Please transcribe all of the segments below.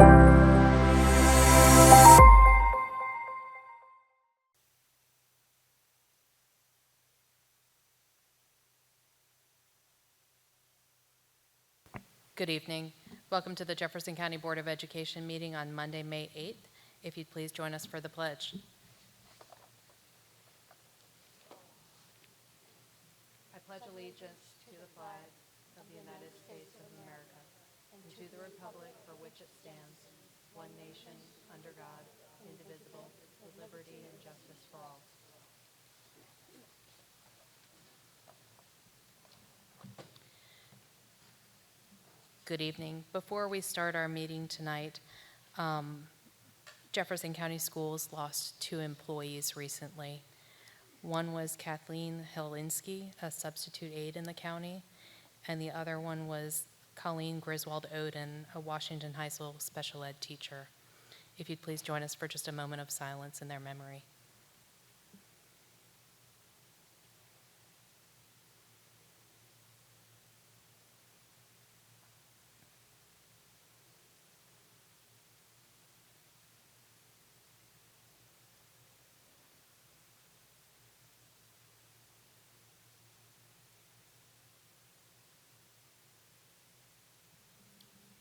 Good evening. Welcome to the Jefferson County Board of Education meeting on Monday, May 8th. If you'd please join us for the pledge. I pledge allegiance to the flag of the United States of America and to the republic for which it stands, one nation, under God, indivisible, with liberty and justice for all. Good evening. Before we start our meeting tonight, Jefferson County Schools lost 2 employees recently. One was Kathleen Helinski, a substitute aide in the county, and the other one was Colleen Griswold Oden, a Washington High School special ed teacher. If you'd please join us for just a moment of silence in their memory.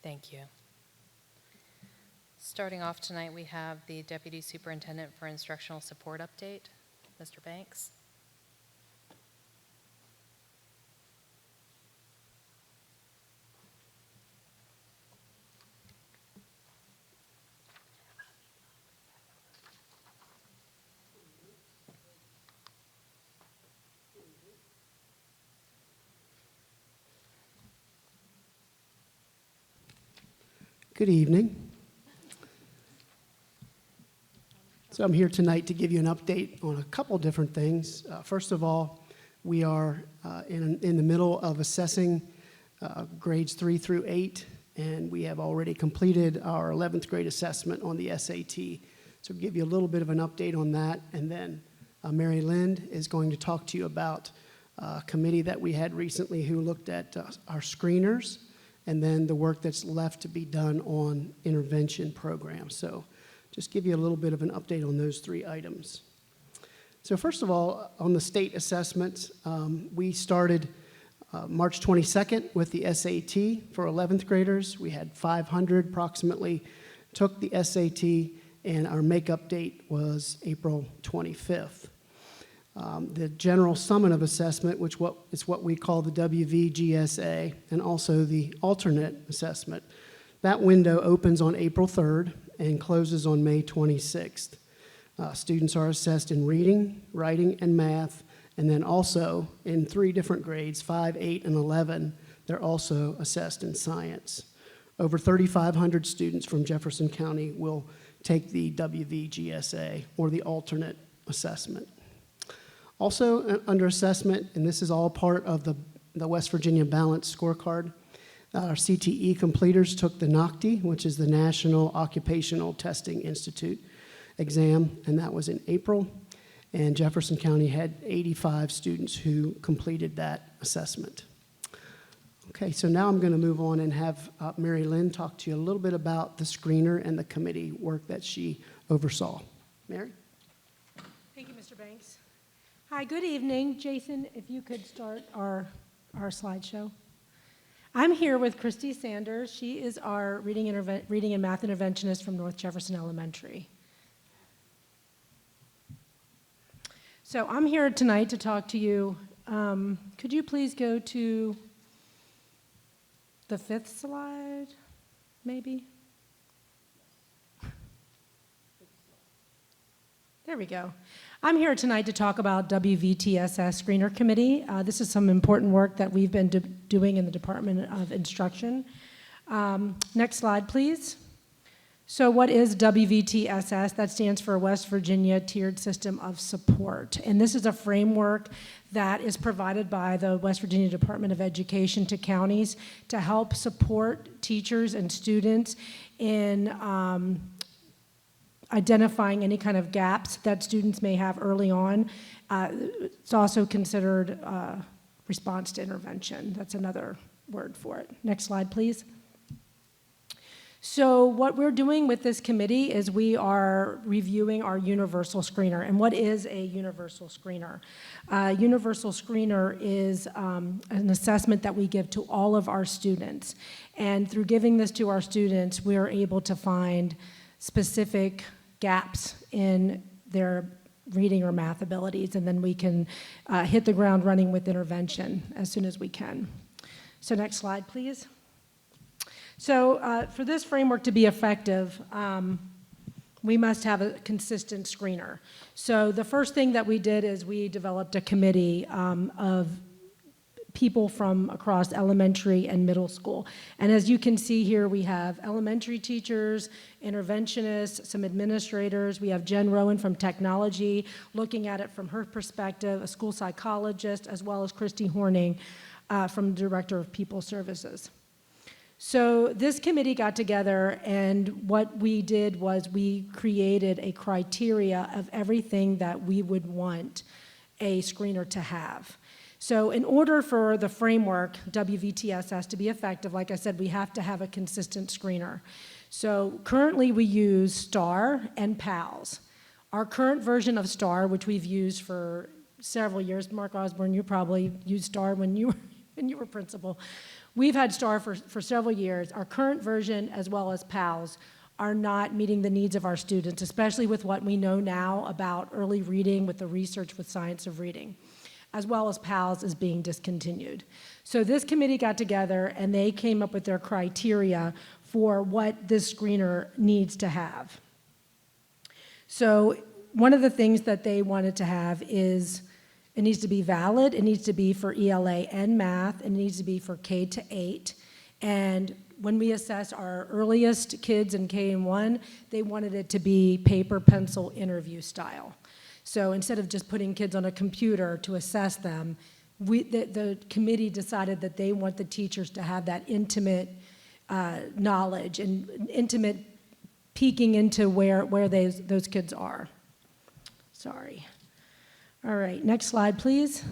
Thank you. Starting off tonight, we have the Deputy Superintendent for Instructional Support update, Mr. Banks. Good evening. So I'm here tonight to give you an update on a couple different things. First of all, we are in the middle of assessing grades 3 through 8, and we have already completed our 11th grade assessment on the SAT. So give you a little bit of an update on that, and then Mary Lind is going to talk to you about a committee that we had recently who looked at our screeners, and then the work that's left to be done on intervention programs. So just give you a little bit of an update on those 3 items. So first of all, on the state assessments, we started March 22nd with the SAT for 11th graders. We had 500 approximately took the SAT, and our makeup date was April 25th. The general summative assessment, which is what we call the WVGSA, and also the alternate assessment, that window opens on April 3rd and closes on May 26th. Students are assessed in reading, writing, and math, and then also in 3 different grades, 5, 8, and 11, they're also assessed in science. Over 3,500 students from Jefferson County will take the WVGSA, or the alternate assessment. Also under assessment, and this is all part of the West Virginia Balanced Scorecard, our CTE completers took the NOCTI, which is the National Occupational Testing Institute exam, and that was in April. And Jefferson County had 85 students who completed that assessment. Okay, so now I'm going to move on and have Mary Lynn talk to you a little bit about the screener and the committee work that she oversaw. Mary? Thank you, Mr. Banks. Hi, good evening. Jason, if you could start our slideshow. I'm here with Christy Sanders. She is our reading and math interventionist from North Jefferson Elementary. So I'm here tonight to talk to you. Could you please go to the 5th slide, maybe? There we go. I'm here tonight to talk about WVTSS Screener Committee. This is some important work that we've been doing in the Department of Instruction. Next slide, please. So what is WVTSS? That stands for West Virginia Tiered System of Support. And this is a framework that is provided by the West Virginia Department of Education to counties to help support teachers and students in identifying any kind of gaps that students may have early on. It's also considered response to intervention. That's another word for it. Next slide, please. So what we're doing with this committee is we are reviewing our universal screener. And what is a universal screener? Universal screener is an assessment that we give to all of our students. And through giving this to our students, we are able to find specific gaps in their reading or math abilities, and then we can hit the ground running with intervention as soon as we can. So next slide, please. So for this framework to be effective, we must have a consistent screener. So the first thing that we did is we developed a committee of people from across elementary and middle school. And as you can see here, we have elementary teachers, interventionists, some administrators. We have Jen Rowan from technology, looking at it from her perspective, a school psychologist, as well as Christy Horning from the Director of People Services. So this committee got together, and what we did was we created a criteria of everything that we would want a screener to have. So in order for the framework, WVTSS, to be effective, like I said, we have to have a consistent screener. So currently we use STAR and PALS. Our current version of STAR, which we've used for several years, Mark Osborne, you probably used STAR when you were principal. We've had STAR for several years. Our current version, as well as PALS, are not meeting the needs of our students, especially with what we know now about early reading with the research with science of reading, as well as PALS is being discontinued. So this committee got together and they came up with their criteria for what this screener needs to have. So one of the things that they wanted to have is it needs to be valid, it needs to be for ELA and math, and it needs to be for K to 8. And when we assess our earliest kids in K and 1, they wanted it to be paper, pencil, interview style. So instead of just putting kids on a computer to assess them, the committee decided that they want the teachers to have that intimate knowledge and intimate peeking into where those kids are. Sorry. All right, next slide, please.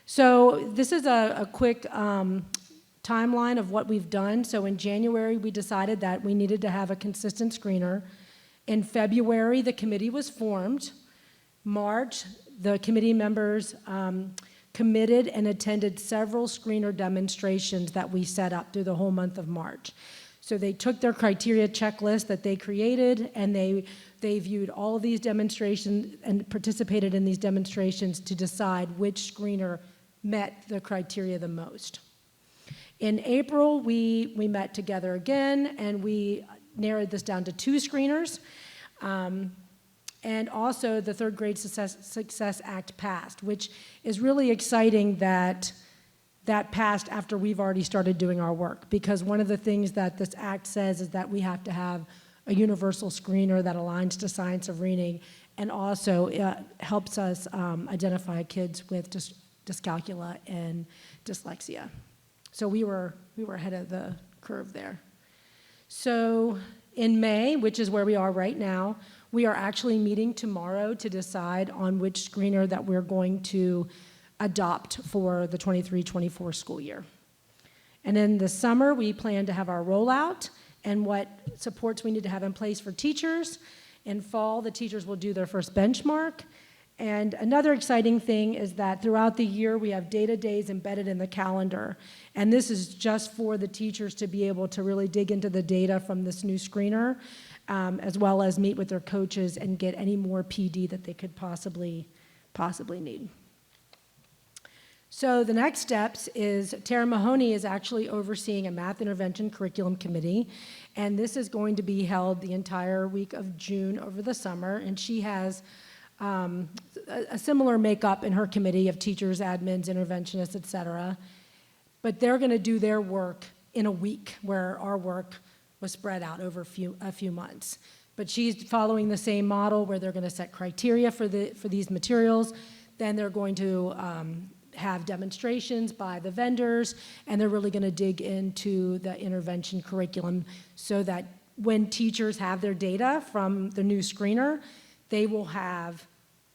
So this is a quick timeline of what we've done. So in January, we decided that we needed to have a consistent screener. In February, the committee was formed. March, the committee members committed and attended several screener demonstrations that we set up through the whole month of March. So they took their criteria checklist that they created, and they viewed all of these demonstrations and participated in these demonstrations to decide which screener met the criteria the most. In April, we met together again, and we narrowed this down to 2 screeners. And also the Third Grade Success Act passed, which is really exciting that passed after we've already started doing our work, because one of the things that this act says is that we have to have a universal screener that aligns to science of reading, and also helps us identify kids with dyscalculia and dyslexia. So we were ahead of the curve there. So in May, which is where we are right now, we are actually meeting tomorrow to decide on which screener that we're going to adopt for the 23-24 school year. And in the summer, we plan to have our rollout and what supports we need to have in place for teachers. In fall, the teachers will do their first benchmark. And another exciting thing is that throughout the year, we have data days embedded in the calendar. And this is just for the teachers to be able to really dig into the data from this new screener, as well as meet with their coaches and get any more PD that they could possibly need. So the next steps is Tara Mahoney is actually overseeing a math intervention curriculum committee, and this is going to be held the entire week of June over the summer, and she has a similar makeup in her committee of teachers, admins, interventionists, et cetera, but they're going to do their work in a week, where our work was spread out over a few months. But she's following the same model where they're going to set criteria for these materials, then they're going to have demonstrations by the vendors, and they're really going to dig into the intervention curriculum so that when teachers have their data from the new screener, they will have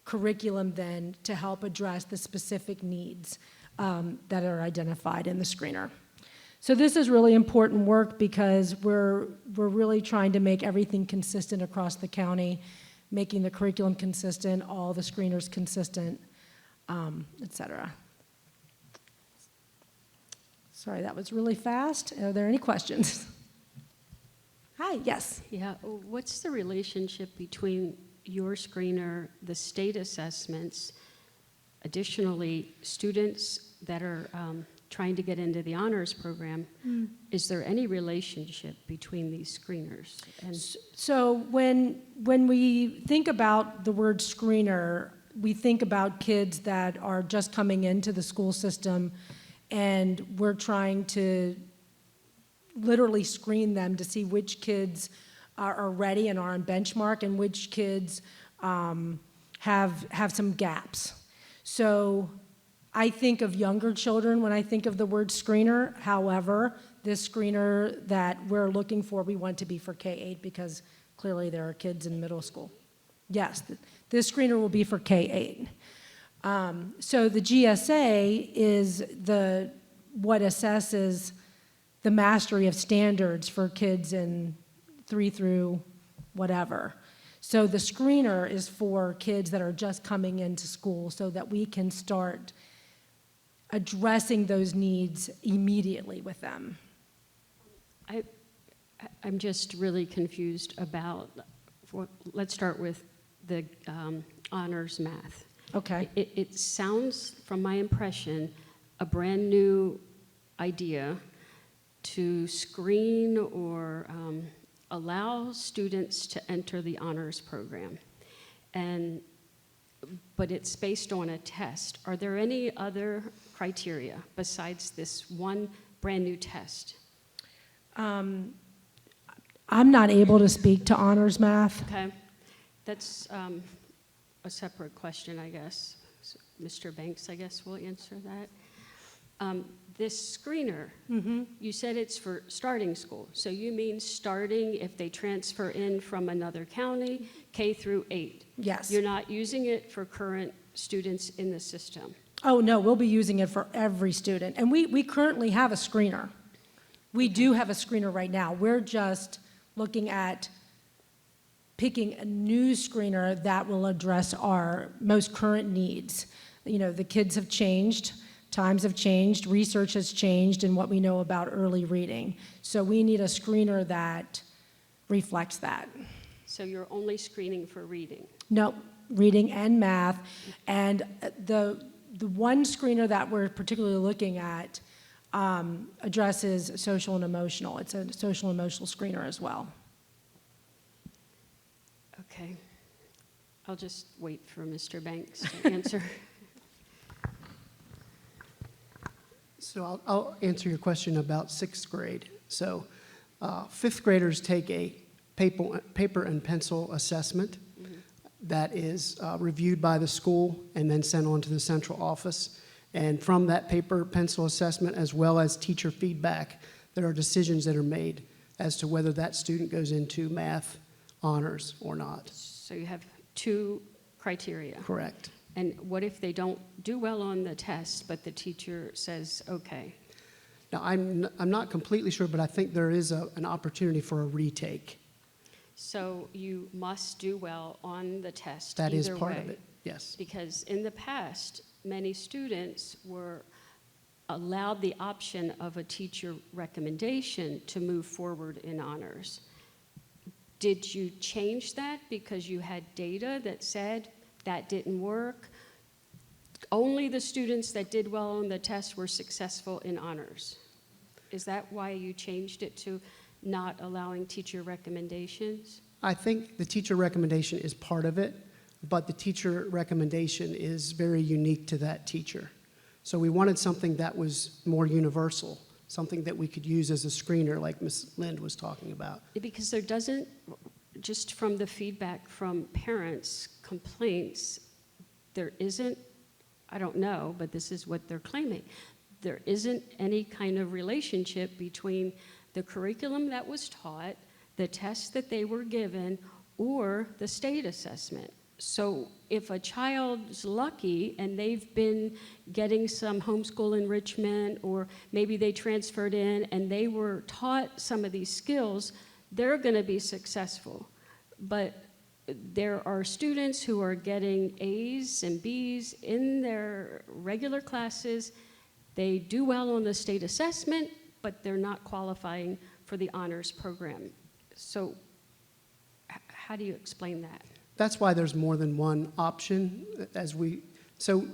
curriculum then to help address the specific needs that are identified in the screener. So this is really important work because we're really trying to make everything consistent across the county, making the curriculum consistent, all the screeners consistent, et cetera. Sorry, that was really fast. Are there any questions? Hi, yes. Yeah, what's the relationship between your screener, the state assessments, additionally, students that are trying to get into the honors program? Is there any relationship between these screeners? And So when we think about the word screener, we think about kids that are just coming into the school system, and we're trying to literally screen them to see which kids are ready and are on benchmark and which kids have some gaps. So I think of younger children when I think of the word screener. However, this screener that we're looking for, we want to be for K-8 because clearly there are kids in middle school. Yes, this screener will be for K-8. So the GSA is what assesses the mastery of standards for kids in 3 through whatever. So the screener is for kids that are just coming into school so that we can start addressing those needs immediately with them. I'm just really confused about, let's start with the honors math. Okay. It sounds, from my impression, a brand new idea to screen or allow students to enter the honors program. But it's based on a test. Are there any other criteria besides this one brand new test? I'm not able to speak to honors math. Okay, that's a separate question, I guess. So Mr. Banks, I guess, will answer that. This screener, you said it's for starting school. So you mean starting if they transfer in from another county, K through 8? Yes. You're not using it for current students in the system? Oh, no, we'll be using it for every student. And we currently have a screener. We do have a screener right now. We're just looking at picking a new screener that will address our most current needs. You know, the kids have changed, times have changed, research has changed in what we know about early reading. So we need a screener that reflects that. So you're only screening for reading? No, reading and math. And the one screener that we're particularly looking at addresses social and emotional. It's a social and emotional screener as well. Okay. I'll just wait for Mr. Banks to answer. So I'll answer your question about 6th grade. So 5th graders take a paper and pencil assessment that is reviewed by the school and then sent on to the central office. And from that paper pencil assessment, as well as teacher feedback, there are decisions that are made as to whether that student goes into math honors or not. So you have 2 criteria. Correct. And what if they don't do well on the test, but the teacher says, okay? Now, I'm not completely sure, but I think there is an opportunity for a retake. So you must do well on the test That is either part way. of it, yes. Because in the past, many students were allowed the option of a teacher recommendation to move forward in honors. Did you change that because you had data that said that didn't work? Only the students that did well on the test were successful in honors. Is that why you changed it to not allowing teacher recommendations? I think the teacher recommendation is part of it, but the teacher recommendation is very unique to that teacher. So we wanted something that was more universal, something that we could use as a screener like Ms. Lind was talking about. Because there doesn't, just from the feedback from parents' complaints, there isn't, I don't know, but this is what they're claiming, there isn't any kind of relationship between the curriculum that was taught, the tests that they were given, or the state assessment. So if a child's lucky and they've been getting some homeschool enrichment, or maybe they transferred in and they were taught some of these skills, they're going to be successful. But there are students who are getting A's and B's in their regular classes. They do well on the state assessment, but they're not qualifying for the honors program. So how do you explain that? That's why there's more than one option so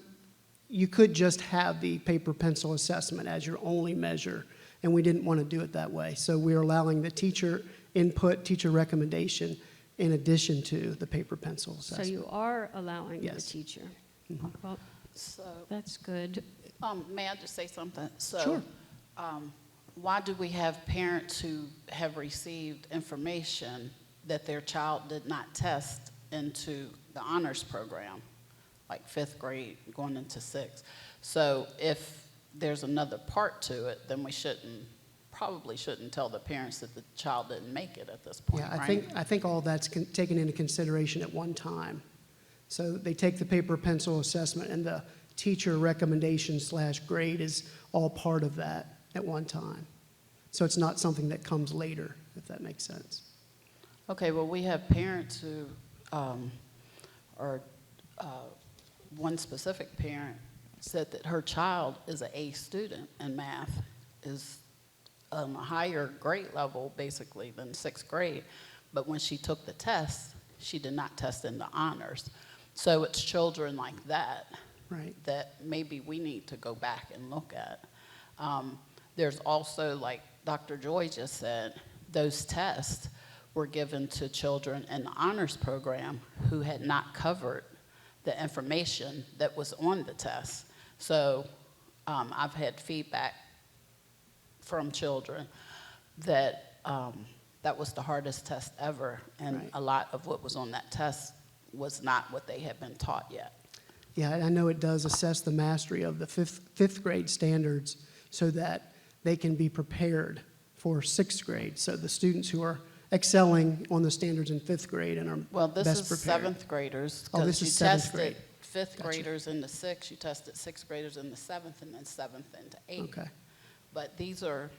you could just have the paper pencil assessment as your only measure, and we didn't want to do it that way. So we're allowing the teacher input, teacher recommendation, in addition to the paper pencil assessment. So you are allowing the Yes. teacher? Mhm. Well, So, that's good. may I just say something? So, Sure. why do we have parents who have received information that their child did not test into the honors program, like 5th grade going into 6th? So if there's another part to it, then we probably shouldn't tell the parents that the child didn't make it at this point, Yeah, right? I think all that's taken into consideration at one time. So they take the paper pencil assessment, and the teacher recommendation / grade is all part of that at one time. So it's not something that comes later, if that makes sense. Okay, well, we have parents who one specific parent said that her child is an A student in math, is on a higher grade level, basically, than 6th grade. But when she took the test, she did not test in the honors. So it's children like that Right. that maybe we need to go back and look at. There's also, like Dr. Joy just said, those tests were given to children in the honors program who had not covered the information that was on the test. So I've had feedback from children that that was the hardest test ever, and Right. a lot of what was on that test was not what they had been taught yet. Yeah, I know it does assess the mastery of the fifth grade standards so that they can be prepared for 6th grade. So the students who are excelling on the standards in 5th grade and are Well, this best is prepared. 7th graders. Oh, this 'cause is you 7th tested grade. 5th Gotcha. graders in the 6th, you tested 6th graders in the 7th, and then 7th into 8th. Okay, But these are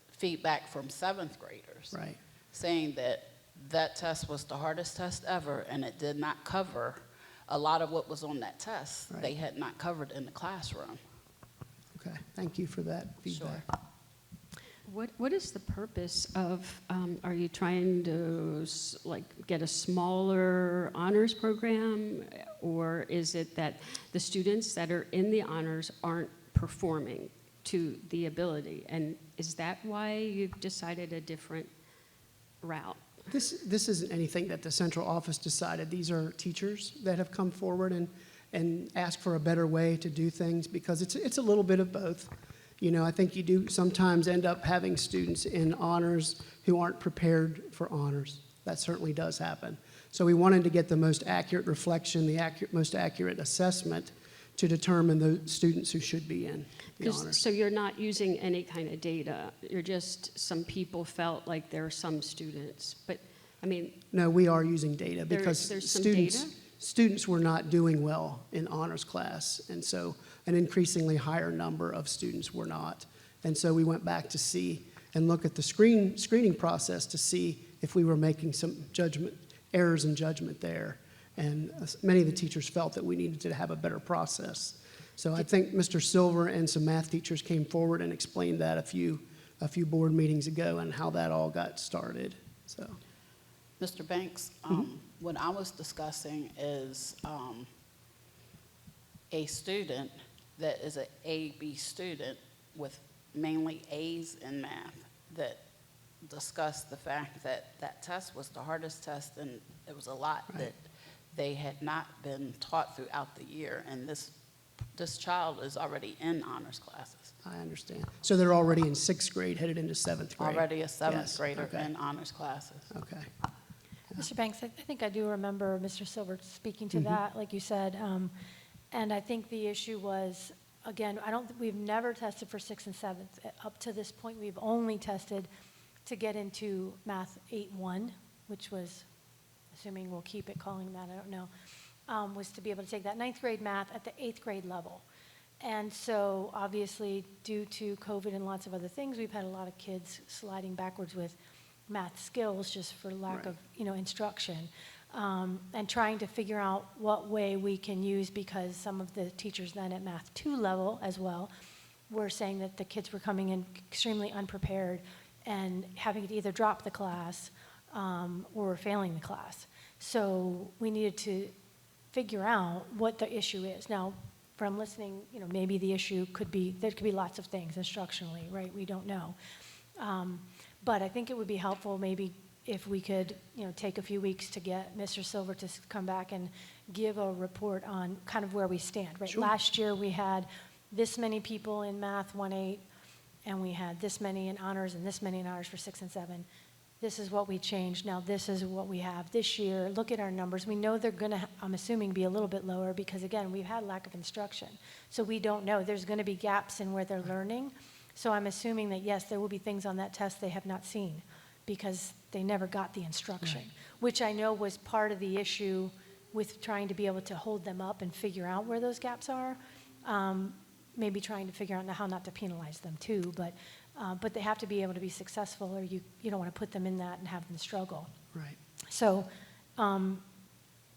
feedback from 7th graders. right. Saying that that test was the hardest test ever, and it did not cover a lot of what was on that test. Right. They had not covered in the classroom. Okay, thank you for that feedback. What is the purpose of, are you trying to get a smaller honors program? Or is it that the students that are in the honors aren't performing to the ability? And is that why you've decided a different route? This isn't anything that the central office decided. These are teachers that have come forward and asked for a better way to do things, because it's a little bit of both. You know, I think you do sometimes end up having students in honors who aren't prepared for honors. That certainly does happen. So we wanted to get the most accurate reflection, most accurate assessment to determine the students who should be in the honors. So you're not using any kind of data. You're just, some people felt like there are some students. But, I mean, No, we are using data because there's some students were not doing well in honors class, and so an increasingly higher number of students were not. And so we went back to see and look at the screening process to see if we were making some errors in judgment there. And many of the teachers felt that we needed to have a better process. So I think Mr. Silver and some math teachers came forward and explained that a few board meetings ago and how that all got started. So. Mr. Banks, what I was discussing is a student that is an A-B student with mainly A's in math that discussed the fact that that test was the hardest test, and it was a lot Right. that they had not been taught throughout the year, and this child is already in honors classes. I understand. So they're already in 6th grade, headed into 7th grade? Already a 7th Yes, grader okay. in honors classes. Okay. Mr. Banks, I think I do remember Mr. Silver speaking to that, like you said. And I think the issue was, again, we've never tested for 6th and 7th. Up to this point, we've only tested to get into Math 8-1, which was, assuming we'll keep it calling that, I don't know. was to be able to take that 9th grade math at the 8th grade level. And so obviously, due to COVID and lots of other things, we've had a lot of kids sliding backwards with math skills just for lack of, instruction. And trying to figure out what way we can use, because some of the teachers then at Math 2 level as well were saying that the kids were coming in extremely unprepared and having to either drop the class or failing the class. So we needed to figure out what the issue is. Now, from listening, maybe the issue there could be lots of things instructionally, right? We don't know. But I think it would be helpful maybe if we could, take a few weeks to get Mr. Silver to come back and give a report on kind of where we stand, right? Sure. Last year, we had this many people in Math 1-8, and we had this many in honors and this many in honors for 6 and 7. This is what we changed. Now this is what we have this year. Look at our numbers. We know they're going to, I'm assuming, be a little bit lower because, again, we've had lack of instruction. So we don't know. There's going to be gaps in where they're learning. So I'm assuming that, yes, there will be things on that test they have not seen because they never got the instruction, which I know was part of the issue with trying to be able to hold them up and figure out where those gaps are. Maybe trying to figure out how not to penalize them too, but they have to be able to be successful, or you don't want to put them in that and have them struggle. Right. So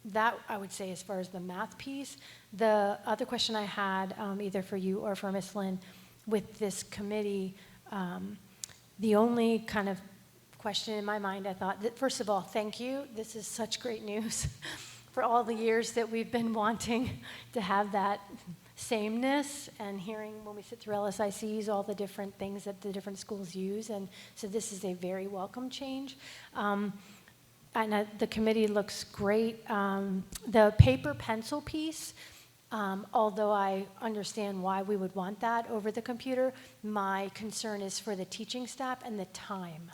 that I would say as far as the math piece. The other question I had, either for you or for Ms. Lynn, with this committee, the only kind of question in my mind, I thought that, first of all, thank you. This is such great news for all the years that we've been wanting to have that sameness, and hearing when we sit through LSICs all the different things that the different schools use, and so this is a very welcome change. And the committee looks great. The paper pencil piece, although I understand why we would want that over the computer, my concern is for the teaching staff and the time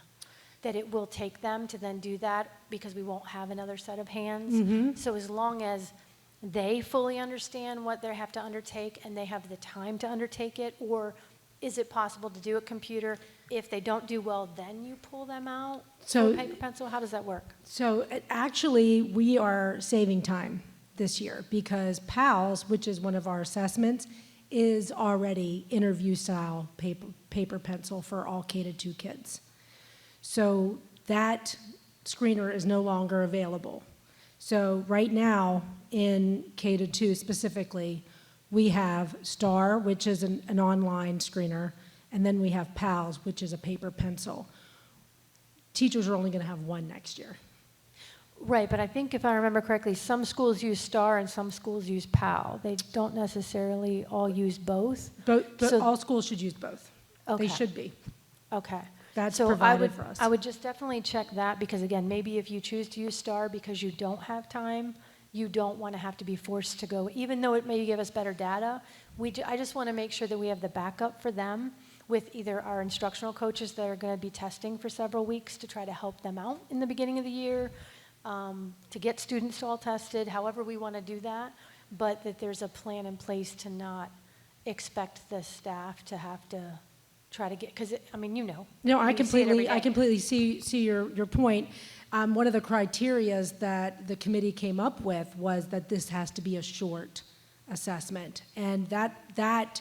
that it will take them to then do that, because we won't have another set of hands. So as long as they fully understand what they have to undertake and they have the time to undertake it, or is it possible to do a computer? If they don't do well, then you pull them out? So- paper pencil, how does that work? So actually, we are saving time this year because PALS, which is one of our assessments, is already interview style paper pencil for all K-2 kids. So that screener is no longer available. So right now, in K-2 specifically, we have STAR, which is an online screener, and then we have PALS, which is a paper pencil. Teachers are only going to have one next year. Right, but I think if I remember correctly, some schools use STAR and some schools use PAL. They don't necessarily all use both. But So- all schools should use both. Okay. They should be. Okay. That's So provided for us. I would just definitely check that, because again, maybe if you choose to use STAR because you don't have time, you don't want to have to be forced to go, even though it may give us better data. I just want to make sure that we have the backup for them with either our instructional coaches that are going to be testing for several weeks to try to help them out in the beginning of the year, to get students all tested, however we want to do that, but that there's a plan in place to not expect the staff to have to try to get, because, I mean, No, I you see it every completely day. see your point. One of the criterias that the committee came up with was that this has to be a short assessment, and that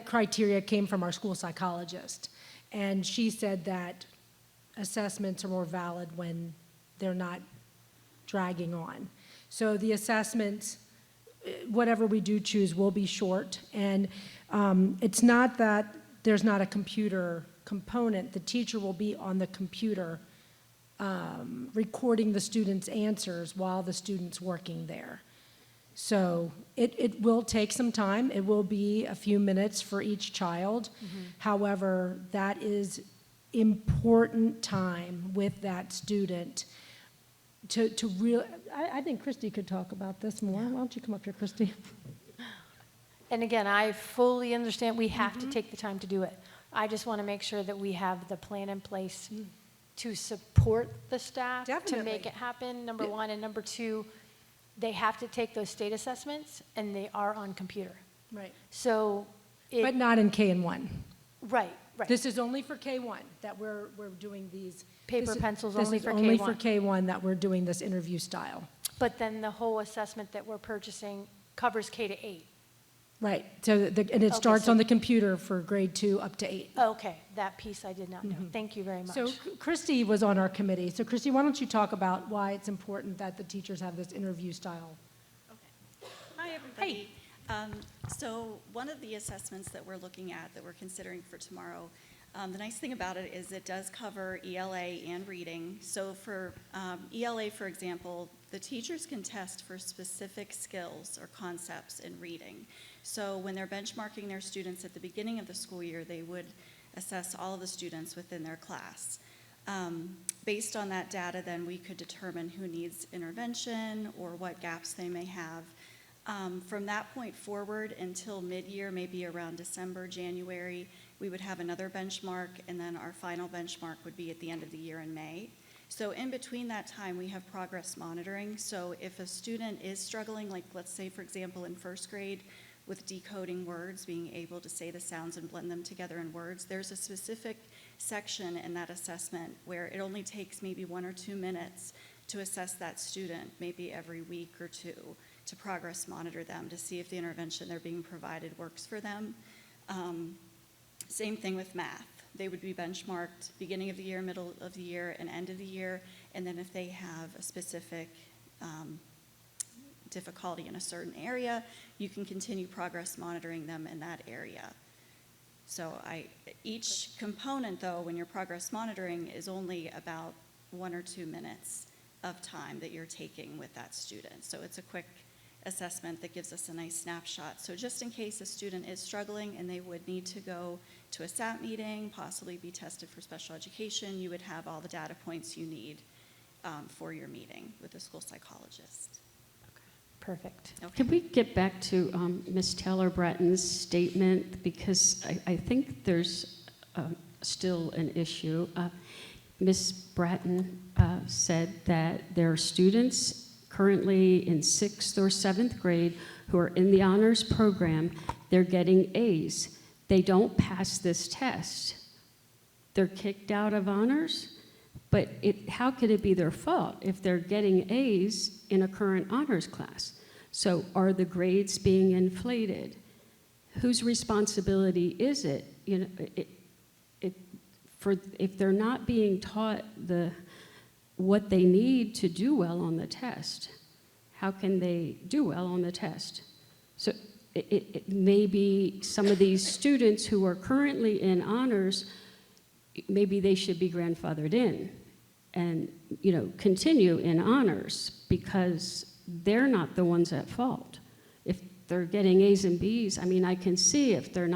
criteria came from our school psychologist, and she said that assessments are more valid when they're not dragging on. So the assessments, whatever we do choose, will be short, and it's not that there's not a computer component. The teacher will be on the computer recording the students' answers while the student's working there. So it will take some time. It will be a few minutes for each child. However, that is important time with that student to really, I think Christy could talk about this more. Why don't you come up here, Christy? And again, I fully understand we have to take the time to do it. I just want to make sure that we have the plan in place to support the staff to Definitely. make it happen, number one. And number two, they have to take those state assessments, and they are on computer. Right. So, But not in K and 1. right. This is only for K1 that we're doing these. Paper this is- pencils this only is for only for K1. K1 that we're doing this interview style. but then the whole assessment that we're purchasing covers K to 8. Right, so, and it Okay, starts so- on the computer for grade 2 up to 8. Okay, that piece I did not know. Thank you very much. So Christy was on our committee. So Christy, why don't you talk about why it's important that the teachers have this interview style? Okay. Hi, everybody. So one of the assessments that we're looking at, that we're considering for tomorrow, the nice thing about it is it does cover ELA and reading. So for ELA, for example, the teachers can test for specific skills or concepts in reading. So when they're benchmarking their students at the beginning of the school year, they would assess all of the students within their class. Based on that data, then we could determine who needs intervention or what gaps they may have. From that point forward until mid-year, maybe around December, January, we would have another benchmark, and then our final benchmark would be at the end of the year in May. So in between that time, we have progress monitoring. So if a student is struggling, like let's say, for example, in first grade, with decoding words, being able to say the sounds and blend them together in words, there's a specific section in that assessment where it only takes maybe 1 or 2 minutes to assess that student, maybe every week or two, to progress monitor them to see if the intervention they're being provided works for them. Same thing with math. They would be benchmarked beginning of the year, middle of the year, and end of the year, and then if they have a specific difficulty in a certain area, you can continue progress monitoring them in that area. So each component, though, when you're progress monitoring, is only about 1 or 2 minutes of time that you're taking with that student. So it's a quick assessment that gives us a nice snapshot. So just in case a student is struggling and they would need to go to a SAT meeting, possibly be tested for special education, you would have all the data points you need for your meeting with the school psychologist. Perfect. Okay. Could we get back to Ms. Taylor-Bratton's statement? Because I think there's still an issue. Ms. Bratton said that there are students currently in 6th or 7th grade who are in the honors program. They're getting A's. They don't pass this test. They're kicked out of honors? But how could it be their fault if they're getting A's in a current honors class? So are the grades being inflated? Whose responsibility is it? You know, if they're not being taught what they need to do well on the test, how can they do well on the test? So it may be some of these students who are currently in honors, maybe they should be grandfathered in and, you know, continue in honors because they're not the ones at fault. If they're getting A's and B's, I mean, I can see if they're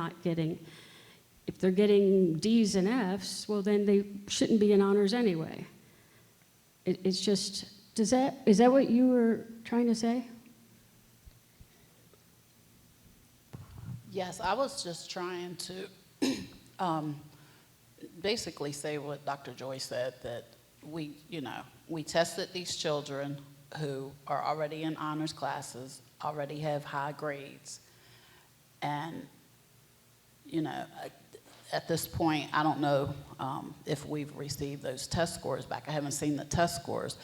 getting D's and F's, well, then they shouldn't be in honors anyway. It's just, is that what you were trying to say? Yes, I was just trying to basically say what Dr. Joy said, that we tested these children who are already in honors classes, already have high grades. And, you know, at this point, I don't know if we've received those test scores back. I haven't seen the test scores,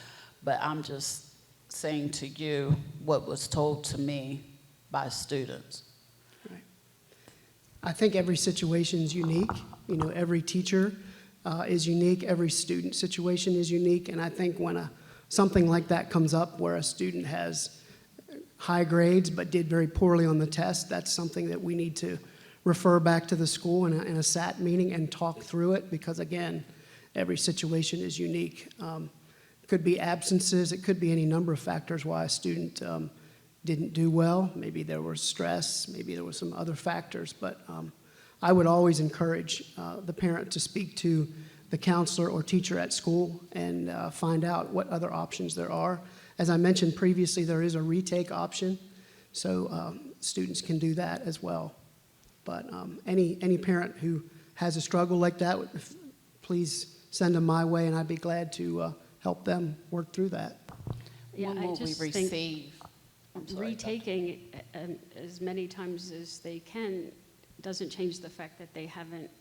but I'm just saying to you what was told to me by students. Right. I think every situation is unique. You know, every teacher is unique. Every student situation is unique. And I think when something like that comes up where a student has high grades but did very poorly on the test, that's something that we need to refer back to the school in a SAT meeting and talk through it because, again, every situation is unique. It could be absences. It could be any number of factors why a student didn't do well. Maybe there was stress. Maybe there were some other factors. But I would always encourage the parent to speak to the counselor or teacher at school and find out what other options there are. As I mentioned previously, there is a retake option, so students can do that as well. But any parent who has a struggle like that, please send them my way, and I'd be glad to help them work through that. Yeah, When I will we just think receive? I'm sorry, Dr. retaking as many times as they can doesn't change the fact that they haven't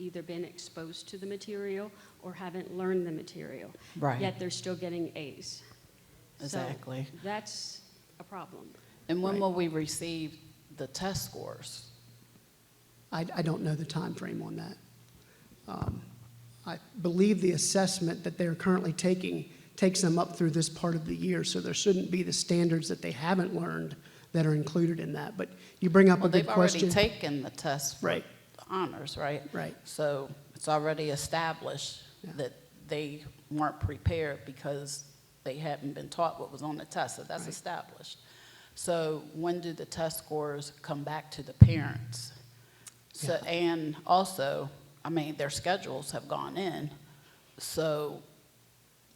either been exposed to the material or haven't learned the material. Right. Yet they're still getting A's. Exactly. So that's a problem. And when Right. will we receive the test scores? I don't know the time frame on that. I believe the assessment that they're currently taking takes them up through this part of the year, so there shouldn't be the standards that they haven't learned that are included in that. But you bring up Well, a good they've already question. taken the test for Right. honors, right? Right. So it's already established Yeah. that they weren't prepared because they hadn't been taught what was on the test, so that's Right. established. So when do the test scores come back to the parents? So, and also, I mean, their schedules have gone in, so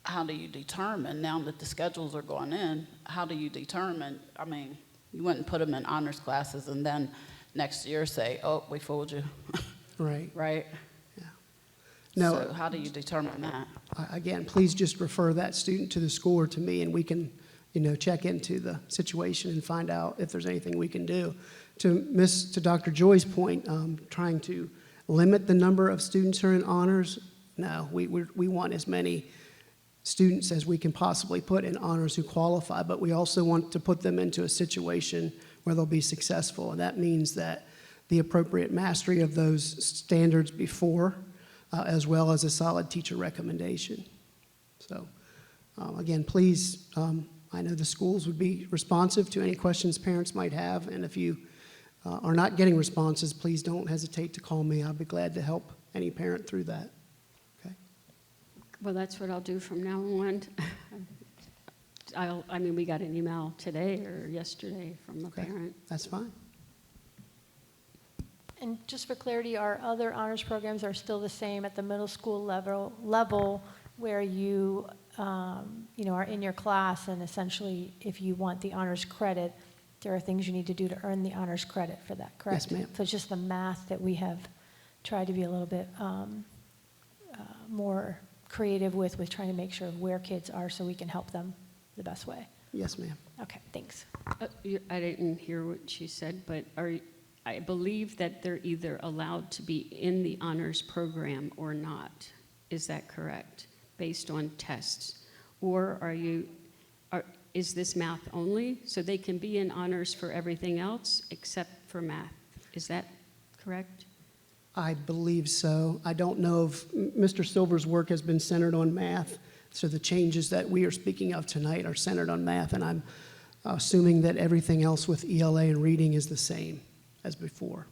how do you determine, now that the schedules are going in, how do you determine, I mean, you wouldn't put them in honors classes and then next year say, oh, we fooled you, Right. right? Yeah. No. So how do you determine that? Again, please just refer that student to the school or to me, and we can, check into the situation and find out if there's anything we can do. To Dr. Joy's point, trying to limit the number of students who are in honors, no, we want as many students as we can possibly put in honors who qualify, but we also want to put them into a situation where they'll be successful. And that means that the appropriate mastery of those standards before, as well as a solid teacher recommendation. So, again, please, I know the schools would be responsive to any questions parents might have, and if you are not getting responses, please don't hesitate to call me. I'll be glad to help any parent through that. Okay? Well, that's what I'll do from now on. I mean, we got an email today or yesterday from a Okay. parent. That's fine. And just for clarity, our other honors programs are still the same at the middle school level where you, are in your class, and essentially, if you want the honors credit, there are things you need to do to earn the honors credit for that, correct? Yes, ma'am. So it's just the math that we have tried to be a little bit more creative with trying to make sure of where kids are so we can help them the best way. Yes, ma'am. Okay, thanks. I didn't hear what she said, but I believe that they're either allowed to be in the honors program or not. Is that correct? Based on tests? Or is this math only? So they can be in honors for everything else except for math. Is that correct? I believe so. I don't know if Mr. Silver's work has been centered on math, so the changes that we are speaking of tonight are centered on math, and I'm assuming that everything else with ELA and reading is the same as before.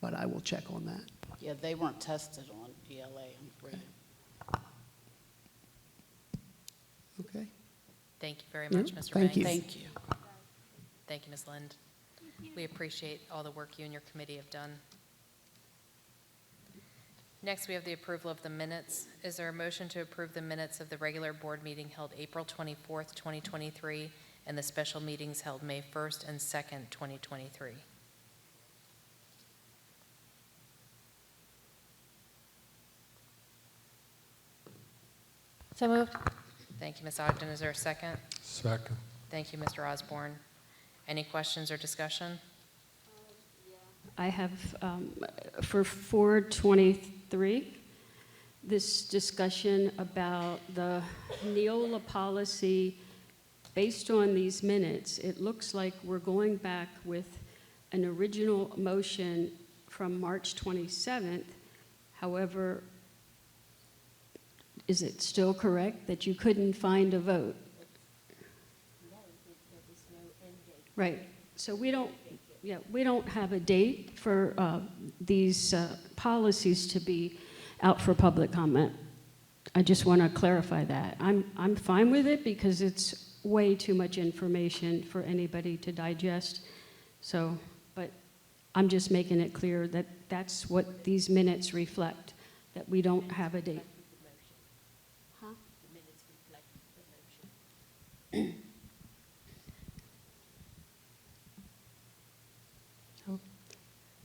But I will check on that. Yeah, they weren't tested on ELA and reading. Okay? Thank you very Yeah, much, Mr. thank you. Banks. Thank you. Thank you, Ms. Lind. We appreciate all the work you and your committee have done. Next, we have the approval of the minutes. Is there a motion to approve the minutes of the regular board meeting held April 24th, 2023, and the special meetings held May 1st and 2nd, 2023? So moved. Thank you, Ms. Ogden. Is there a second? Second. Thank you, Mr. Osborne. Any questions or discussion? I have, for 423, this discussion about the Neola policy. Based on these minutes, it looks like we're going back with an original motion from March 27th. However, is it still correct that you couldn't find a vote? Right. So we don't have a date for these policies to be out for public comment. I just want to clarify that. I'm fine with it because it's way too much information for anybody to digest. So, but I'm just making it clear that that's what these minutes reflect, that we don't have a date. Huh?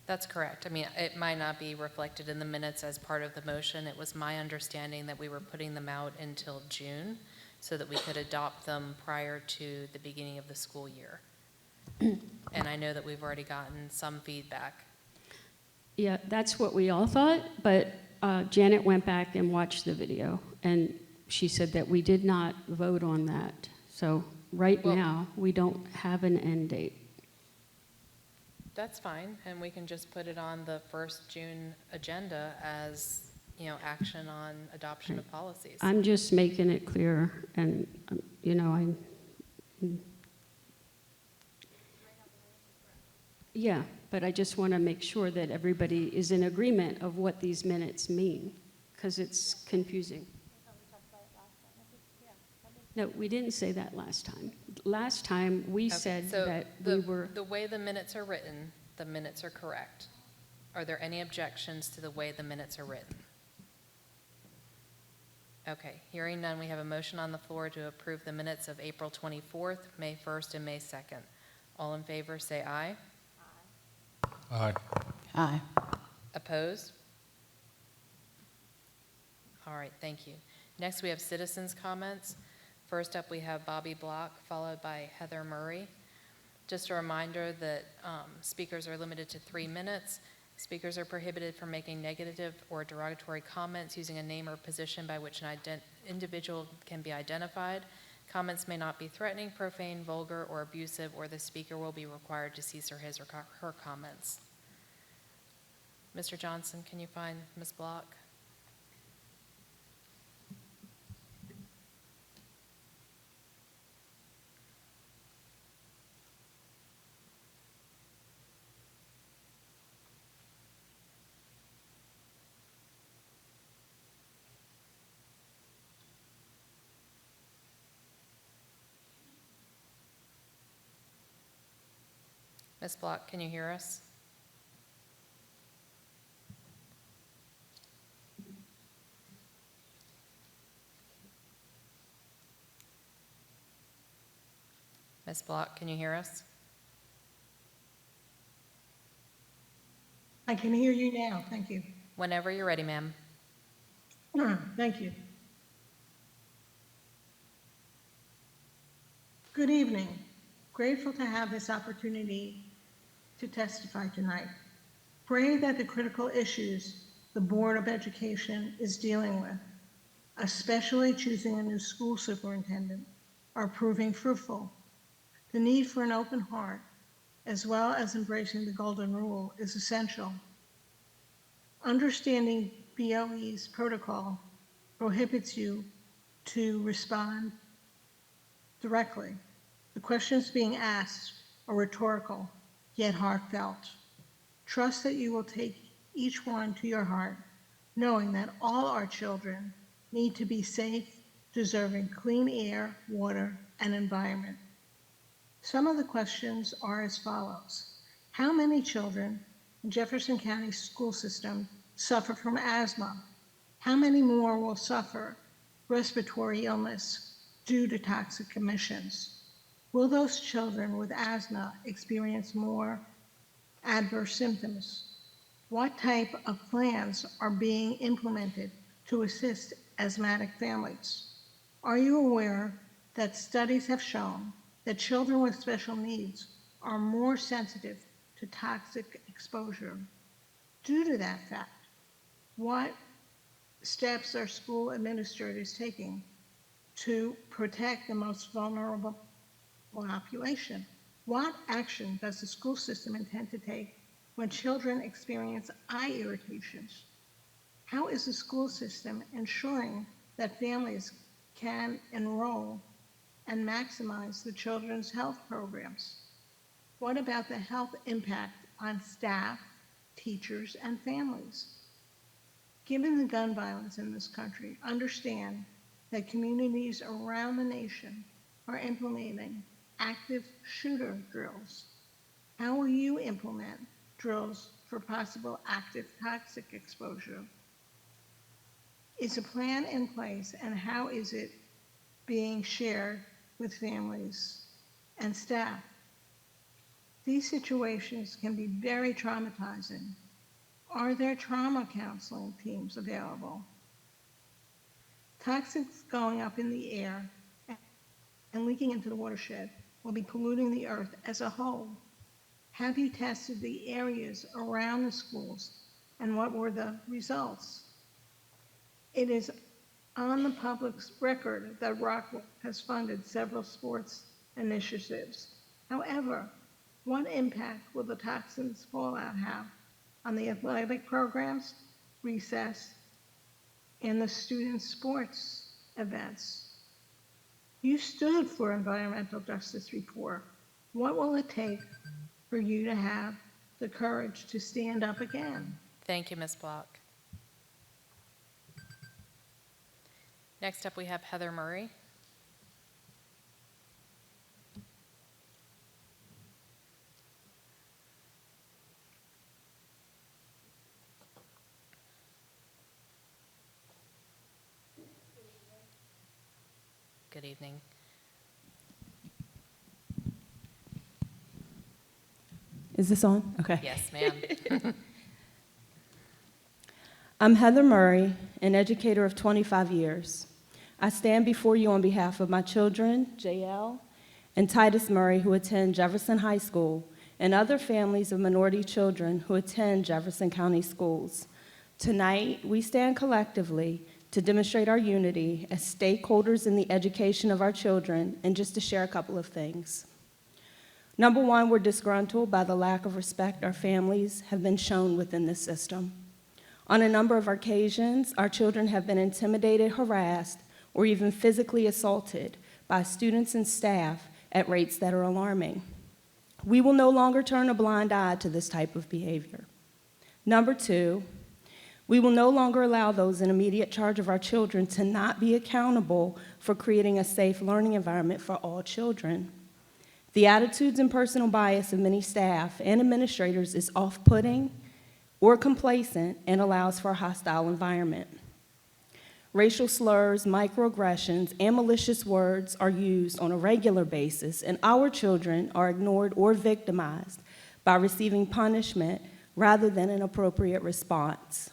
That's correct. I mean, it might not be reflected in the minutes as part of the motion. It was my understanding that we were putting them out until June so that we could adopt them prior to the beginning of the school year. And I know that we've already gotten some feedback. Yeah, that's what we all thought, but Janet went back and watched the video, and she said that we did not vote on that. So right Well- now, we don't have an end date. That's fine, and we can just put it on the first June agenda as, action on adoption of policies. I'm just making it clear, and, yeah, but I just want to make sure that everybody is in agreement of what these minutes mean, because it's confusing. No, we didn't say that last time. Last time, we Okay, said so that the- we were, The way the minutes are written, the minutes are correct. Are there any objections to the way the minutes are written? Okay, hearing none, we have a motion on the floor to approve the minutes of April 24th, May 1st, and May 2nd. All in favor, say aye. Aye. Aye. Opposed? All right, thank you. Next, we have citizens' comments. First up, we have Bobby Block, followed by Heather Murray. Just a reminder that speakers are limited to 3 minutes. Speakers are prohibited from making negative or derogatory comments using a name or position by which an individual can be identified. Comments may not be threatening, profane, vulgar, or abusive, or the speaker will be required to cease his or her comments. Mr. Johnson, can you find Ms. Block? Ms. Block, can you hear us? Ms. Block, can you hear us? I can hear you now, thank you. Whenever you're ready, ma'am. Thank you. Good evening. Grateful to have this opportunity to testify tonight. Pray that the critical issues the Board of Education is dealing with, especially choosing a new school superintendent, are proving fruitful. The need for an open heart, as well as embracing the golden rule, is essential. Understanding BoE's protocol prohibits you to respond directly. The questions being asked are rhetorical, yet heartfelt. Trust that you will take each one to your heart, knowing that all our children need to be safe, deserving clean air, water, and environment. Some of the questions are as follows. How many children in Jefferson County school system suffer from asthma? How many more will suffer respiratory illness due to toxic emissions? Will those children with asthma experience more adverse symptoms? What type of plans are being implemented to assist asthmatic families? Are you aware that studies have shown that children with special needs are more sensitive to toxic exposure? Due to that fact, what steps are school administrators taking to protect the most vulnerable population? What action does the school system intend to take when children experience eye irritations? How is the school system ensuring that families can enroll and maximize the children's health programs? What about the health impact on staff, teachers, and families? Given the gun violence in this country, understand that communities around the nation are implementing active shooter drills. How will you implement drills for possible active toxic exposure? Is a plan in place, and how is it being shared with families and staff? These situations can be very traumatizing. Are there trauma counseling teams available? Toxins going up in the air and leaking into the watershed will be polluting the earth as a whole. Have you tested the areas around the schools, and what were the results? It is on the public's record that Rockwell has funded several sports initiatives. However, what impact will the toxins fallout have on the athletic programs, recess, and the student sports events? You stood for environmental justice reform. What will it take for you to have the courage to stand up again? Thank you, Ms. Block. Next up, we have Heather Murray. Good evening. Is this on? Okay. Yes, ma'am. I'm Heather Murray, an educator of 25 years. I stand before you on behalf of my children, JL and Titus Murray, who attend Jefferson High School, and other families of minority children who attend Jefferson County schools. Tonight, we stand collectively to demonstrate our unity as stakeholders in the education of our children, and just to share a couple of things. Number one, we're disgruntled by the lack of respect our families have been shown within this system. On a number of occasions, our children have been intimidated, harassed, or even physically assaulted by students and staff at rates that are alarming. We will no longer turn a blind eye to this type of behavior. Number two, we will no longer allow those in immediate charge of our children to not be accountable for creating a safe learning environment for all children. The attitudes and personal bias of many staff and administrators is off-putting or complacent and allows for a hostile environment. Racial slurs, microaggressions, and malicious words are used on a regular basis, and our children are ignored or victimized by receiving punishment rather than an appropriate response.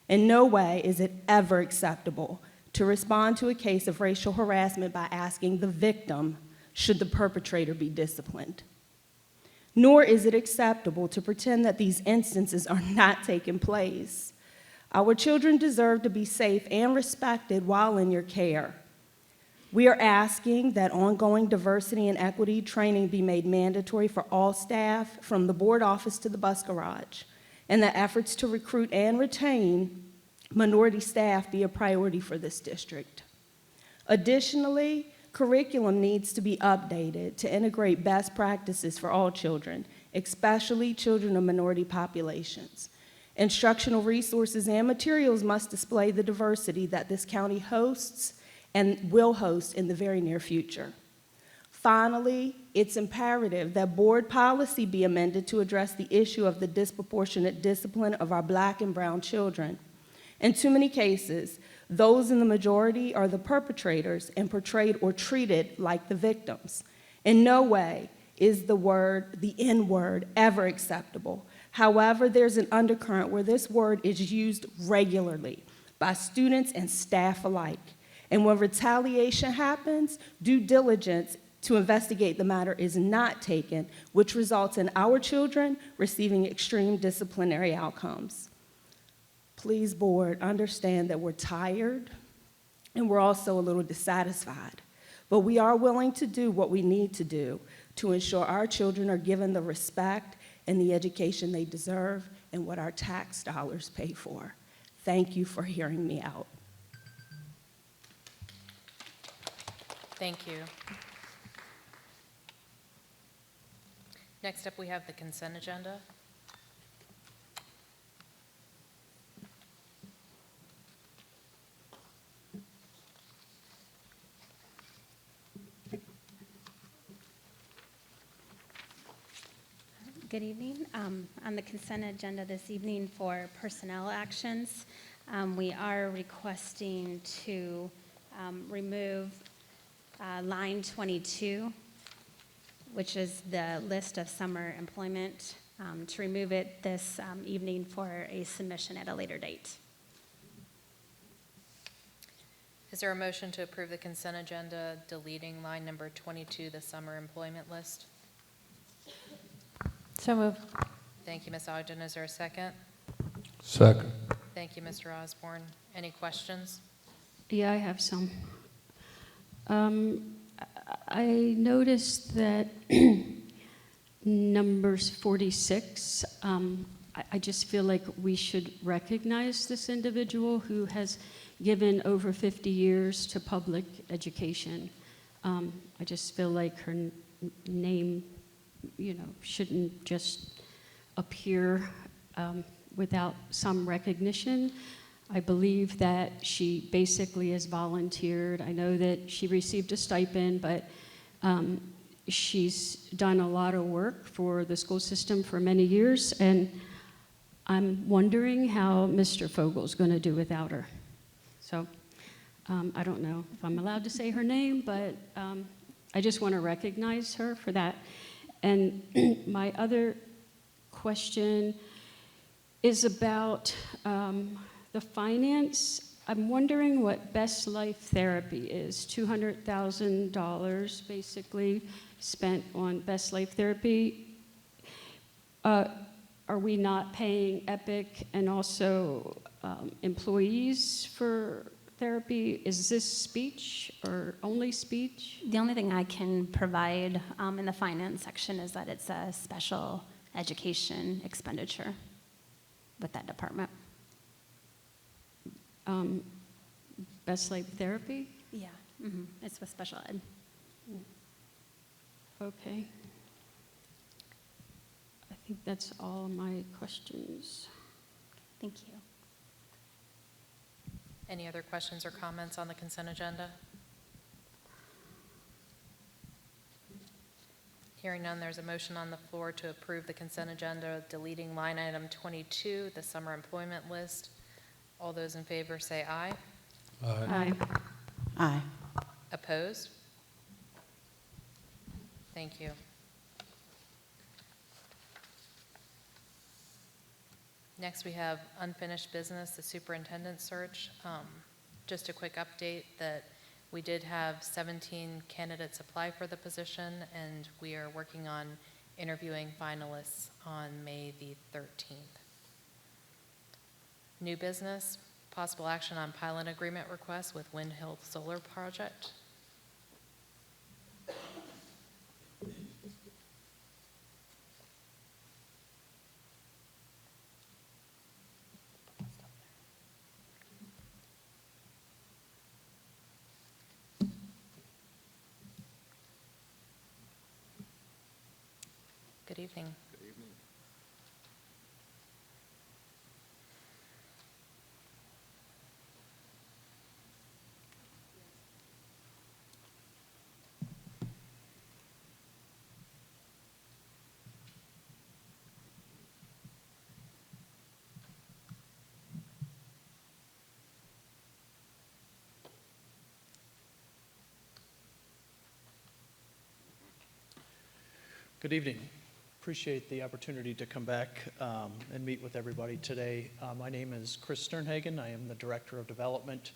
In no way is it ever acceptable to respond to a case of racial harassment by asking the victim, should the perpetrator be disciplined? Nor is it acceptable to pretend that these instances are not taking place. Our children deserve to be safe and respected while in your care. We are asking that ongoing diversity and equity training be made mandatory for all staff, from the board office to the bus garage, and that efforts to recruit and retain minority staff be a priority for this district. Additionally, curriculum needs to be updated to integrate best practices for all children, especially children of minority populations. Instructional resources and materials must display the diversity that this county hosts and will host in the very near future. Finally, it's imperative that board policy be amended to address the issue of the disproportionate discipline of our Black and brown children. In too many cases, those in the majority are the perpetrators and portrayed or treated like the victims. In no way is the N-word, ever acceptable. However, there's an undercurrent where this word is used regularly by students and staff alike. And when retaliation happens, due diligence to investigate the matter is not taken, which results in our children receiving extreme disciplinary outcomes. Please, board, understand that we're tired and we're also a little dissatisfied, but we are willing to do what we need to do to ensure our children are given the respect and the education they deserve and what our tax dollars pay for. Thank you for hearing me out. Thank you. Next up, we have the consent agenda. Good evening. On the consent agenda this evening for personnel actions, we are requesting to remove line 22, which is the list of summer employment, to remove it this evening for a submission at a later date. Is there a motion to approve the consent agenda, deleting line number 22, the summer employment list? So moved. Thank you, Ms. Ogden. Is there a second? Second. Thank you, Mr. Osborne. Any questions? Yeah, I have some. I noticed that numbers 46, I just feel like we should recognize this individual who has given over 50 years to public education. I just feel like her name, shouldn't just appear without some recognition. I believe that she basically has volunteered. I know that she received a stipend, but she's done a lot of work for the school system for many years, and I'm wondering how Mr. Fogel's going to do without her. So I don't know if I'm allowed to say her name, but I just want to recognize her for that. And my other question is about the finance. I'm wondering what Best Life Therapy is. $200,000 basically spent on Best Life Therapy. Are we not paying Epic and also employees for therapy? Is this speech or only speech? The only thing I can provide in the finance section is that it's a special education expenditure with that department. Best Life Therapy? Yeah, it's with special ed. Okay. I think that's all my questions. Thank you. Any other questions or comments on the consent agenda? Hearing none, there's a motion on the floor to approve the consent agenda, deleting line item 22, the summer employment list. All those in favor say aye. Aye. Aye. Opposed? Thank you. Next, we have unfinished business, the superintendent search. Just a quick update that we did have 17 candidates apply for the position, and we are working on interviewing finalists on May the 13th. New business, possible action on pilot agreement request with Wind Hill Solar Project. Good evening. Good evening. Good evening. Appreciate the opportunity to come back and meet with everybody today. My name is Chris Sternhagen. I am the Director of Development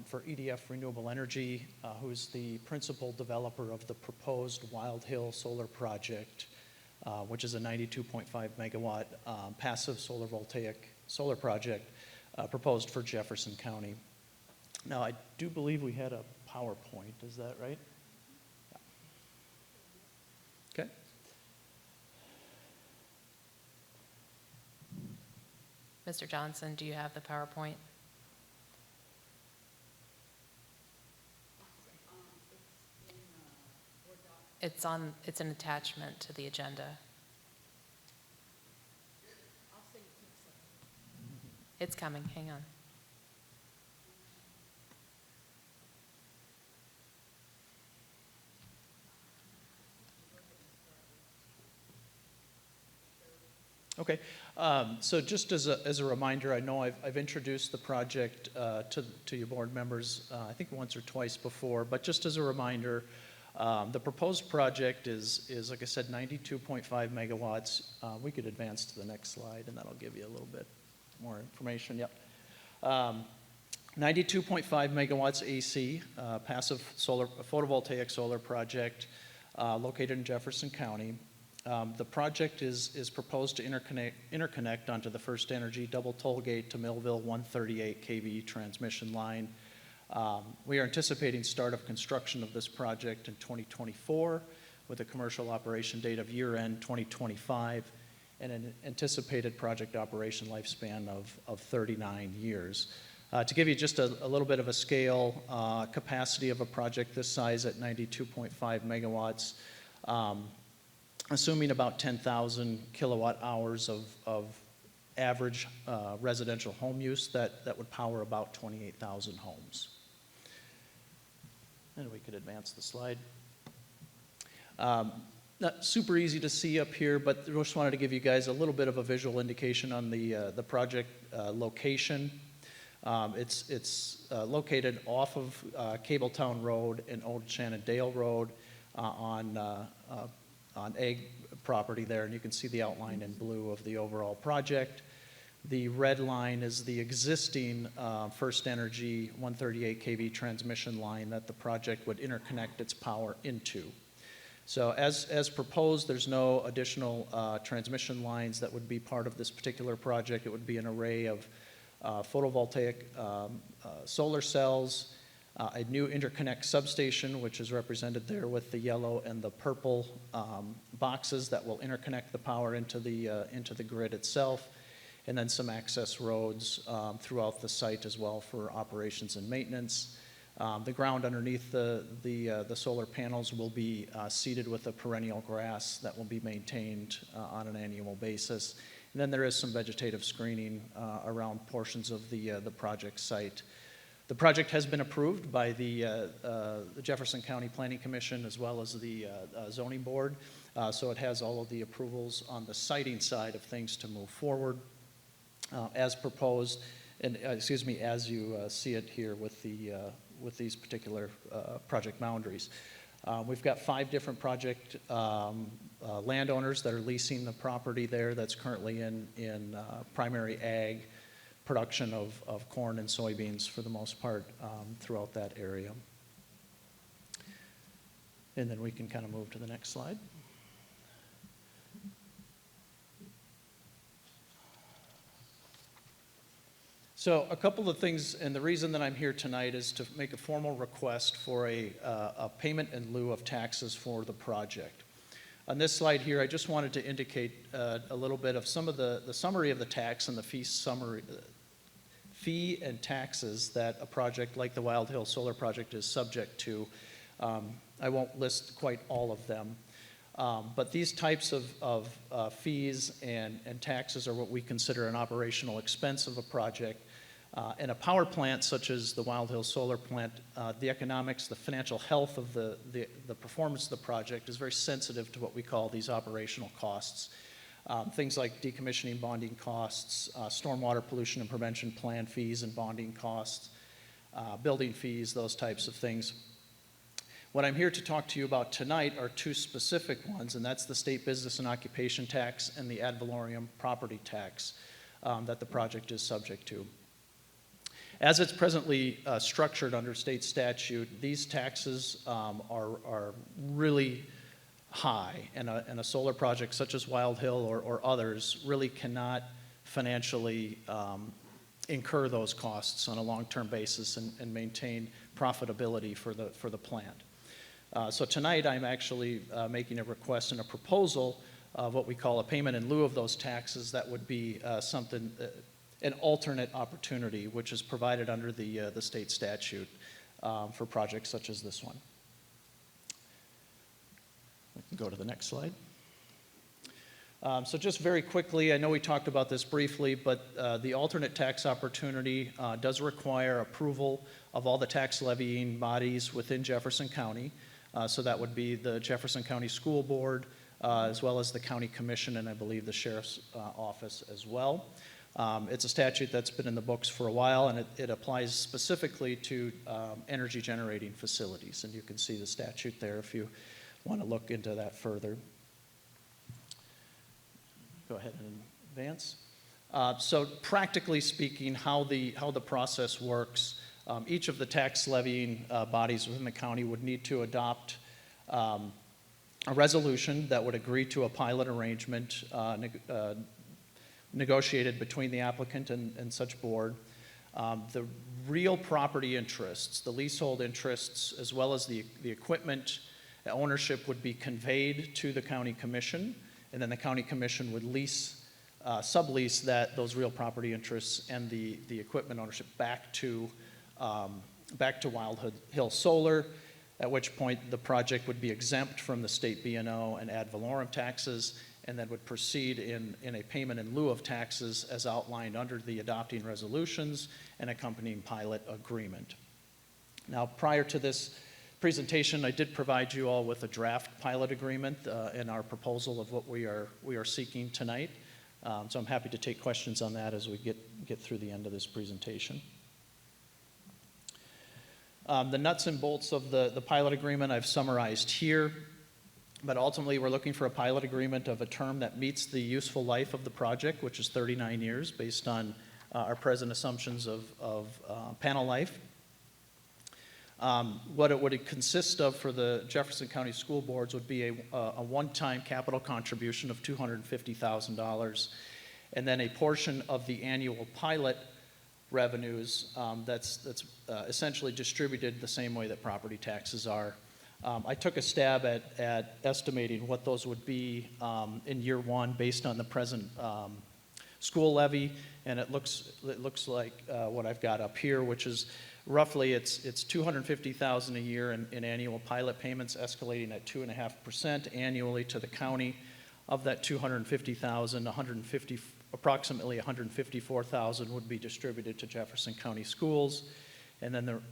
for EDF Renewable Energy, who is the principal developer of the proposed Wild Hill Solar Project, which is a 92.5 megawatt passive solar voltaic solar project proposed for Jefferson County. Now, I do believe we had a PowerPoint. Is that right? Okay. Mr. Johnson, do you have the PowerPoint? It's an attachment to the agenda. It's coming, hang on. Okay, so just as a reminder, I know I've introduced the project to your board members, I think once or twice before, but just as a reminder, the proposed project is like I said, 92.5 megawatts. We could advance to the next slide, and that'll give you a little bit more information. Yep. 92.5 megawatts AC, passive solar, photovoltaic solar project located in Jefferson County. The project is proposed to interconnect onto the First Energy double toll gate to Millville 138 kV transmission line We are anticipating start of construction of this project in 2024 with a commercial operation date of year-end 2025 and an anticipated project operation lifespan of 39 years. To give you just a little bit of a scale, capacity of a project this size at 92.5 megawatts, assuming about 10,000 kilowatt hours of average residential home use, that would power about 28,000 homes. And we could advance the slide. Not super easy to see up here, but just wanted to give you guys a little bit of a visual indication on the project location. It's located off of Cabletown Road and Old Shenandoah Road on Egg property there, and you can see the outline in blue of the overall project. The red line is the existing First Energy 138 kV transmission line that the project would interconnect its power into. So as proposed, there's no additional transmission lines that would be part of this particular project. It would be an array of photovoltaic solar cells, a new interconnect substation, which is represented there with the yellow and the purple boxes that will interconnect the power into the grid itself, and then some access roads throughout the site as well for operations and maintenance. The ground underneath the solar panels will be seeded with a perennial grass that will be maintained on an annual basis. And then there is some vegetative screening around portions of the project site. The project has been approved by the Jefferson County Planning Commission as well as the Zoning Board, so it has all of the approvals on the siting side of things to move forward as proposed, and as you see it here with these particular project boundaries. We've got 5 different project landowners that are leasing the property there that's currently in primary ag production of corn and soybeans for the most part throughout that area. And then we can kind of move to the next slide. So a couple of things, and the reason that I'm here tonight is to make a formal request for a payment in lieu of taxes for the project. On this slide here, I just wanted to indicate a little bit of some of the summary of the tax and the fee and taxes that a project like the Wild Hill Solar Project is subject to. I won't list quite all of them, but these types of fees and taxes are what we consider an operational expense of a project. In a power plant such as the Wild Hill Solar Plant, the economics, the financial health of the performance of the project is very sensitive to what we call these operational costs. Things like decommissioning bonding costs, stormwater pollution and prevention plan fees and bonding costs, building fees, those types of things. What I'm here to talk to you about tonight are 2 specific ones, and that's the state business and occupation tax and the ad valorem property tax that the project is subject to. As it's presently structured under state statute, these taxes are really high, and a solar project such as Wild Hill or others really cannot financially incur those costs on a long-term basis and maintain profitability for the plant. So tonight I'm actually making a request and a proposal of what we call a payment in lieu of those taxes that would be an alternate opportunity, which is provided under the state statute for projects such as this one. We can go to the next slide. So just very quickly, I know we talked about this briefly, but the alternate tax opportunity does require approval of all the tax levying bodies within Jefferson County. So that would be the Jefferson County School Board, as well as the County Commission, and I believe the Sheriff's Office as well. It's a statute that's been in the books for a while, and it applies specifically to energy generating facilities. And you can see the statute there if you want to look into that further. Go ahead and advance. So practically speaking, how the process works, each of the tax levying bodies within the county would need to adopt a resolution that would agree to a pilot arrangement negotiated between the applicant and such board. The real property interests, the leasehold interests, as well as the equipment ownership would be conveyed to the county commission, and then the county commission would sublease those real property interests and the equipment ownership back to Wild Hill Solar, at which point the project would be exempt from the state B&O and ad valorem taxes, and then would proceed in a payment in lieu of taxes as outlined under the adopting resolutions and accompanying pilot agreement. Now, prior to this presentation, I did provide you all with a draft pilot agreement in our proposal of what we are seeking tonight. So I'm happy to take questions on that as we get through the end of this presentation. The nuts and bolts of the pilot agreement I've summarized here, but ultimately we're looking for a pilot agreement of a term that meets the useful life of the project, which is 39 years based on our present assumptions of panel life. What it would consist of for the Jefferson County School Boards would be a one-time capital contribution of $250,000, and then a portion of the annual pilot revenues that's essentially distributed the same way that property taxes are. I took a stab at estimating what those would be in year one based on the present school levy, and it looks like what I've got up here, which is roughly it's $250,000 a year in annual pilot payments, escalating at 2.5% annually to the county. Of that $250,000, approximately $154,000 would be distributed to Jefferson County Schools, and then the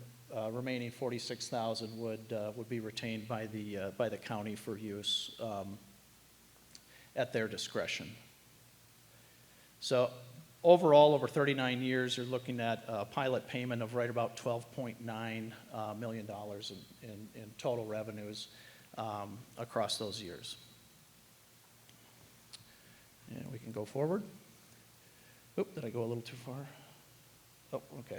remaining $46,000 would be retained by the county for use at their discretion. So overall, over 39 years, you're looking at a pilot payment of right about $12.9 million in total revenues across those years. And we can go forward. Oop, did I go a little too far? Oh, okay.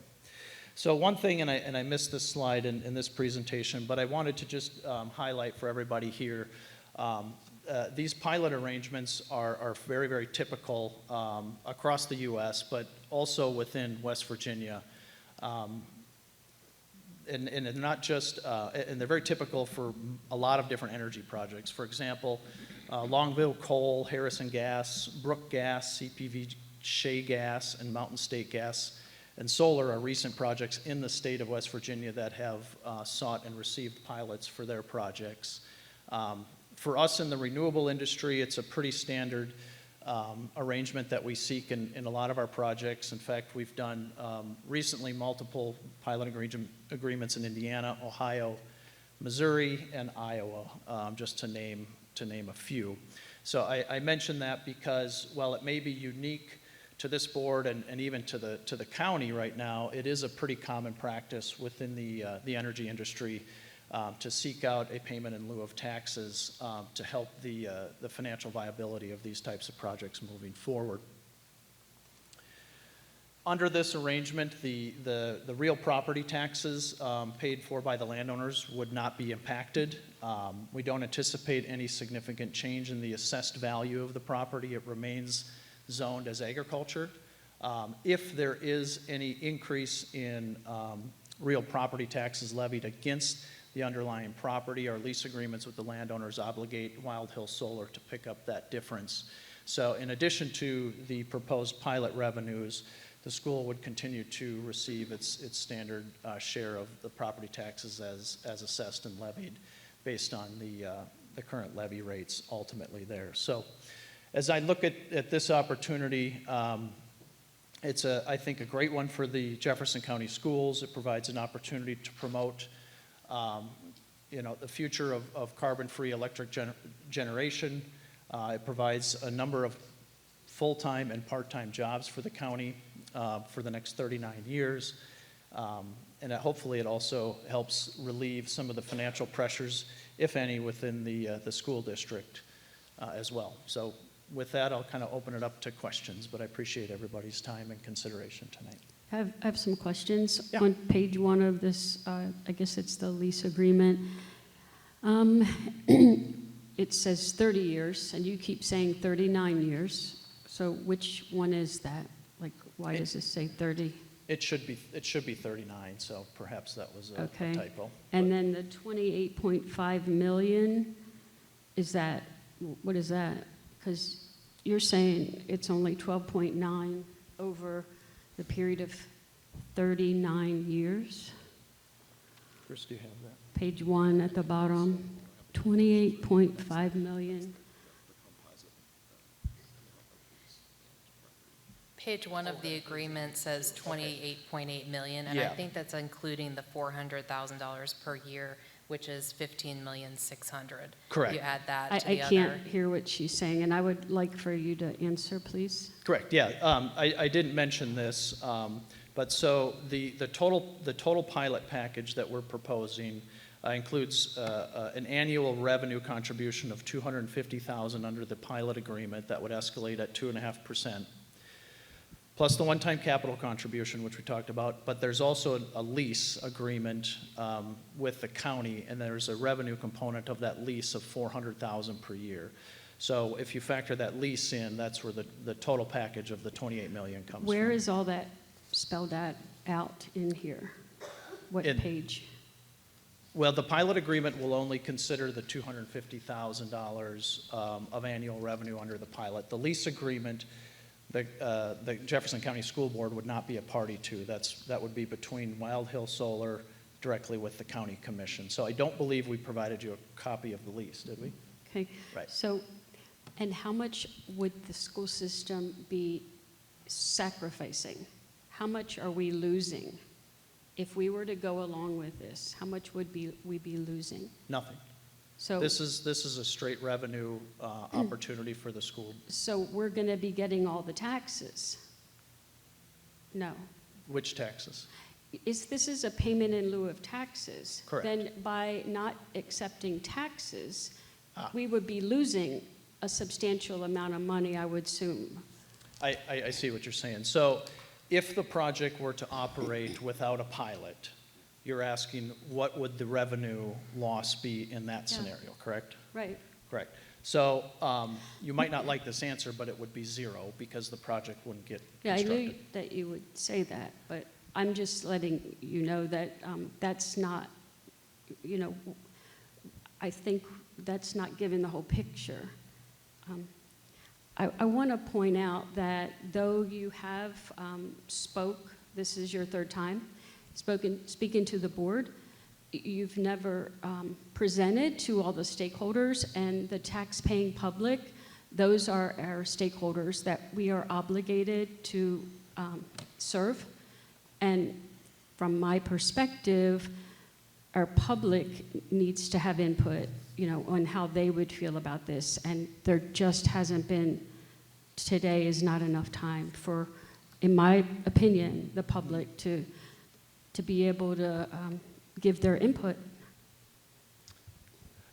So one thing, and I missed this slide in this presentation, but I wanted to just highlight for everybody here, these pilot arrangements are very, very typical across the U.S., but also within West Virginia. And not just, and they're very typical for a lot of different energy projects. For example, Longville Coal, Harrison Gas, Brook Gas, CPV Shea Gas, and Mountain State Gas and Solar are recent projects in the state of West Virginia that have sought and received pilots for their projects. For us in the renewable industry, it's a pretty standard arrangement that we seek in a lot of our projects. In fact, we've done recently multiple pilot agreements in Indiana, Ohio, Missouri, and Iowa, just to name a few. So I mention that because while it may be unique to this board and even to the county right now, it is a pretty common practice within the energy industry to seek out a payment in lieu of taxes to help the financial viability of these types of projects moving forward. Under this arrangement, the real property taxes paid for by the landowners would not be impacted. We don't anticipate any significant change in the assessed value of the property. It remains zoned as agriculture. If there is any increase in real property taxes levied against the underlying property, our lease agreements with the landowners obligate Wild Hill Solar to pick up that difference. So in addition to the proposed pilot revenues, the school would continue to receive its standard share of the property taxes as assessed and levied based on the current levy rates ultimately there. So as I look at this opportunity, it's I think a great one for the Jefferson County Schools. It provides an opportunity to promote the future of carbon-free electric generation. It provides a number of full-time and part-time jobs for the county for the next 39 years. And hopefully it also helps relieve some of the financial pressures, if any, within the school district as well. So with that, I'll kind of open it up to questions, but I appreciate everybody's time and consideration tonight. I have some questions. Yeah. On page 1 of this, I guess it's the lease agreement. It says 30 years, and you keep saying 39 years. So which one is that? Like, why does it say 30? It should be 39, so perhaps that was a Okay. typo. And then the 28.5 million, is that, what is that? Because you're saying it's only 12.9 over the period of 39 years? Chris, do you have that? Page 1 at the bottom, 28.5 million. Page 1 of the agreement says 28.8 million, and I Yeah. think that's including the $400,000 per year, which is 15,600,000. Correct. You add that I to the can't other. hear what she's saying, and I would like for you to answer, please. Correct, yeah. I didn't mention this, but so the total pilot package that we're proposing includes an annual revenue contribution of $250,000 under the pilot agreement that would escalate at 2.5%. Plus the one-time capital contribution, which we talked about, but there's also a lease agreement with the county, and there's a revenue component of that lease of $400,000 per year. So if you factor that lease in, that's where the total package of the 28 million comes Where from. is all that spelled out in here? What page? Well, the pilot agreement will only consider the $250,000 of annual revenue under the pilot. The lease agreement, the Jefferson County School Board would not be a party to. That would be between Wild Hill Solar directly with the county commission. So I don't believe we provided you a copy of the lease, did we? Okay. Right. So, and how much would the school system be sacrificing? How much are we losing? If we were to go along with this, how much would we be losing? Nothing. So, This is a straight revenue opportunity for the school. so we're going to be getting all the taxes? No. Which taxes? This is a payment in lieu of taxes. Correct. Then by not accepting taxes, we would be losing a substantial amount of money, I would assume. I see what you're saying. So if the project were to operate without a pilot, you're asking what would the revenue loss be in that Yeah. scenario, correct? Right. Correct. So you might not like this answer, but it would be zero because the project wouldn't get Yeah, I constructed. knew that you would say that, but I'm just letting you know that that's not, I think that's not giving the whole picture. I want to point out that though you have this is your third time, speaking to the board, you've never presented to all the stakeholders and the tax-paying public. Those are our stakeholders that we are obligated to serve. And from my perspective, our public needs to have input, on how they would feel about this. And there just hasn't been, today is not enough time for, in my opinion, the public to be able to give their input.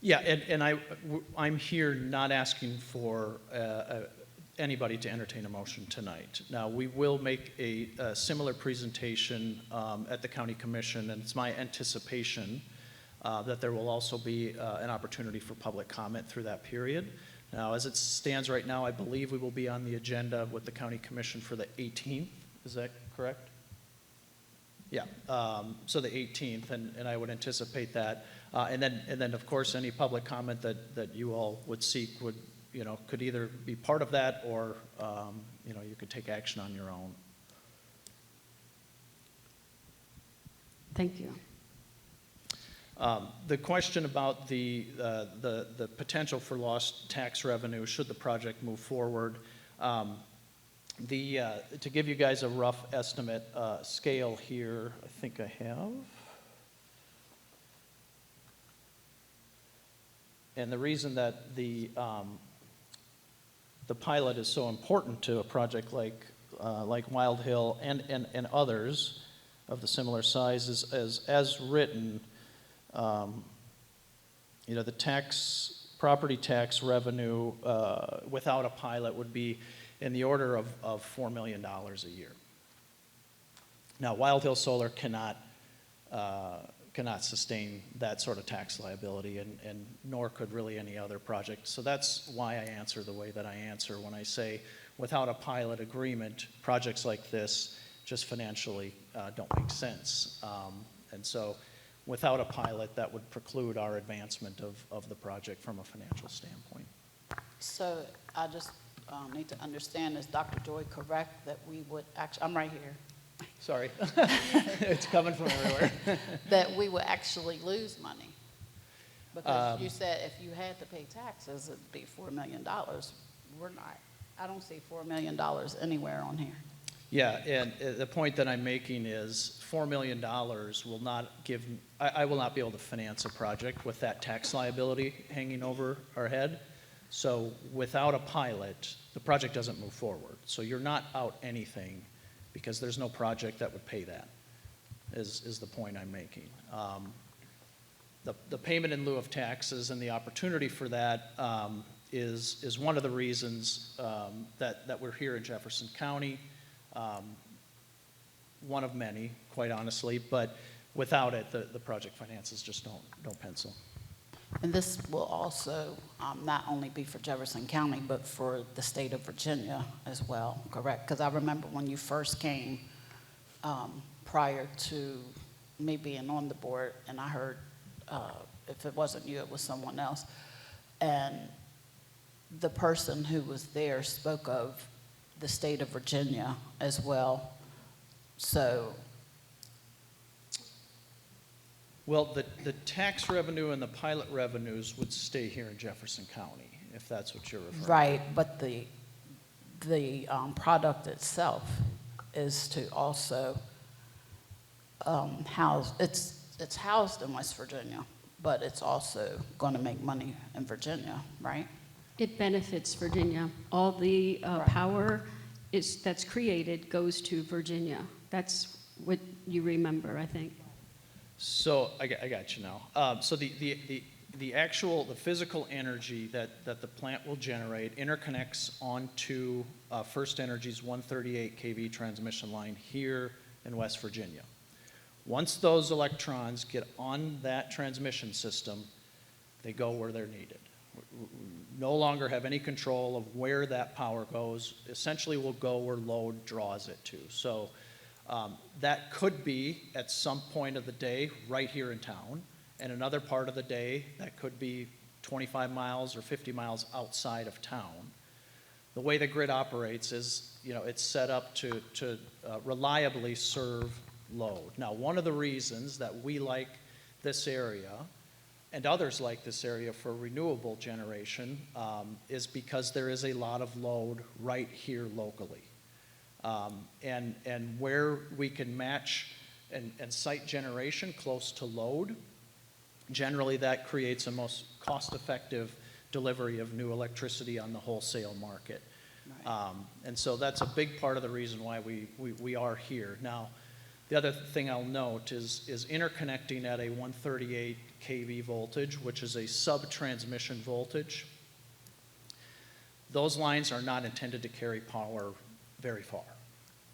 Yeah, and I'm here not asking for anybody to entertain a motion tonight. Now, we will make a similar presentation at the county commission, and it's my anticipation that there will also be an opportunity for public comment through that period. Now, as it stands right now, I believe we will be on the agenda with the county commission for the 18th. Is that correct? Yeah, so the 18th, and I would anticipate that. And then, of course, any public comment that you all would seek would, could either be part of that or, you could take action on your own. Thank you. The question about the potential for lost tax revenue should the project move forward, to give you guys a rough estimate scale here, I think I have. And the reason that the pilot is so important to a project like Wild Hill and others of the similar size is as written, the property tax revenue without a pilot would be in the order of $4 million a year. Now, Wild Hill Solar cannot sustain that sort of tax liability, and nor could really any other project. So that's why I answer the way that I answer when I say without a pilot agreement, projects like this just financially don't make sense. And so without a pilot, that would preclude our advancement of the project from a financial standpoint. So I just need to understand, is Dr. Joy correct that we would actually, I'm right here, Sorry, it's coming from everywhere. that we would actually lose money? Because you said if you had to pay taxes, it'd be $4 million. We're not, I don't see $4 million anywhere on here. Yeah, and the point that I'm making is $4 million will not give, I will not be able to finance a project with that tax liability hanging over our head. So without a pilot, the project doesn't move forward. So you're not out anything because there's no project that would pay that, is the point I'm making. The payment in lieu of taxes and the opportunity for that is one of the reasons that we're here in Jefferson County. One of many, quite honestly, but without it, the project finances just don't pencil. And this will also not only be for Jefferson County, but for the state of Virginia as well, correct? Because I remember when you first came, prior to me being on the board, and I heard, if it wasn't you, it was someone else, and the person who was there spoke of the state of Virginia as well. So, well, the tax revenue and the pilot revenues would stay here in Jefferson County, if that's what you're referring to. right, but the product itself is to also house, it's housed in West Virginia, but it's also going to make money in Virginia, right? It benefits Virginia. All the power that's created goes to Virginia. That's what you remember, I think. So I got you now. So the physical energy that the plant will generate interconnects onto First Energy's 138 kV transmission line here in West Virginia. Once those electrons get on that transmission system, they go where they're needed. We no longer have any control of where that power goes. Essentially, will go where load draws it to. So that could be at some point of the day right here in town, and another part of the day that could be 25 miles or 50 miles outside of town. The way the grid operates is, it's set up to reliably serve load. Now, one of the reasons that we like this area and others like this area for renewable generation is because there is a lot of load right here locally. And where we can match and site generation close to load, generally that creates a most cost-effective delivery of new electricity on the wholesale market. Right. And so that's a big part of the reason why we are here. Now, the other thing I'll note is interconnecting at a 138 kV voltage, which is a sub-transmission voltage. Those lines are not intended to carry power very far.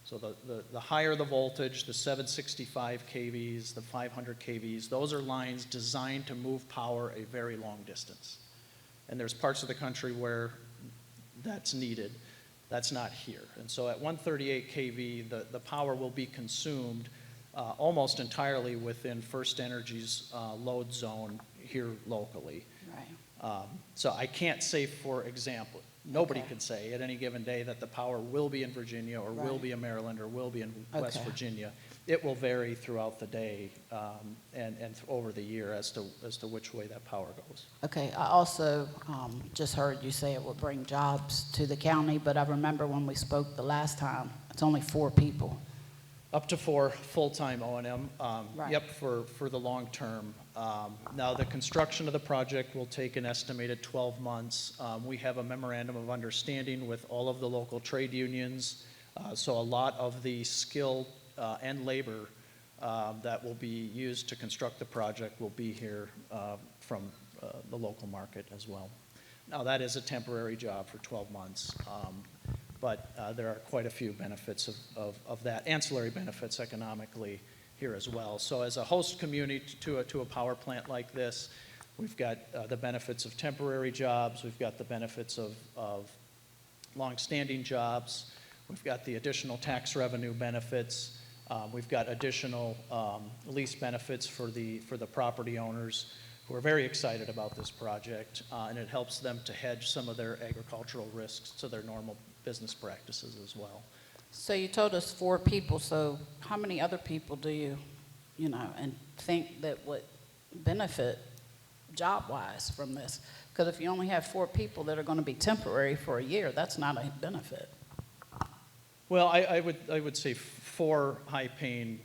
So the higher the voltage, the 765 kVs, the 500 kVs, those are lines designed to move power a very long distance. And there's parts of the country where that's needed. That's not here. And so at 138 kV, the power will be consumed almost entirely within First Energy's load zone here locally. Right. So I can't say, for example, nobody Okay. can say at any given day that the power will be in Virginia or will Right. be in Maryland or will be in West Okay. Virginia. It will vary throughout the day and over the year as to which way that power goes. Okay, I also just heard you say it would bring jobs to the county, but I remember when we spoke the last time, it's only 4 people. Up to 4 full-time O&M, Right. yep, for the long term. Now, the construction of the project will take an estimated 12 months. We have a memorandum of understanding with all of the local trade unions, so a lot of the skill and labor that will be used to construct the project will be here from the local market as well. Now, that is a temporary job for 12 months. But there are quite a few benefits of that, ancillary benefits economically here as well. So as a host community to a power plant like this, we've got the benefits of temporary jobs, we've got the benefits of long-standing jobs, we've got the additional tax revenue benefits, We've got additional lease benefits for the property owners who are very excited about this project, and it helps them to hedge some of their agricultural risks to their normal business practices as well. So you told us 4 people, so how many other people do you know, and think that would benefit job-wise from this? Because if you only have 4 people that are going to be temporary for a year, that's not a benefit. Well, I would say 4 high-paying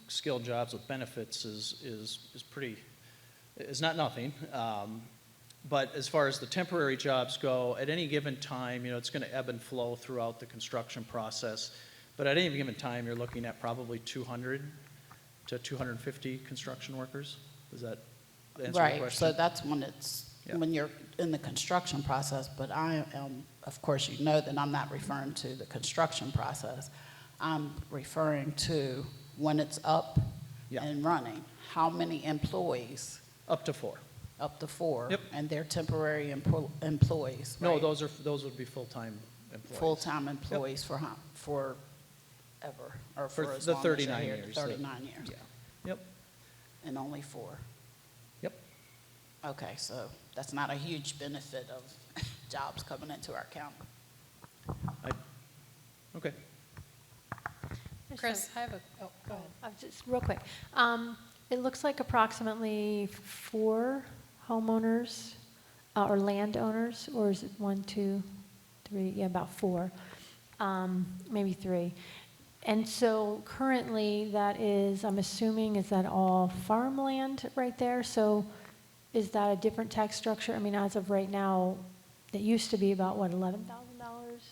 skilled jobs with benefits is not nothing. But as far as the temporary jobs go, at any given time, you know, it's going to ebb and flow throughout the construction process. But at any given time, you're looking at probably 200 to 250 construction workers. Does that answer the Right, question? so that's when it's, Yeah. when you're in the construction process, but I am, of course, you know that I'm not referring to the construction process. I'm referring to when it's up Yeah. and running. How many employees? Up to 4. Up to 4. Yep. And they're temporary employees, No, right? those would be full-time employees. Full-time employees for how, for ever, or For for as the long as you're 39 here? years. 39 years. Yeah. Yep. And only 4. Yep. Okay, so that's not a huge benefit of jobs coming into our county. Okay. Chris, I have a, oh, go ahead. Just real quick. It looks like approximately 4 homeowners or landowners, or is it 1, 2, 3? Yeah, about 4, maybe 3. And so currently that is, I'm assuming, is that all farmland right there? So is that a different tax structure? I mean, as of right now, it used to be about, what, $11,000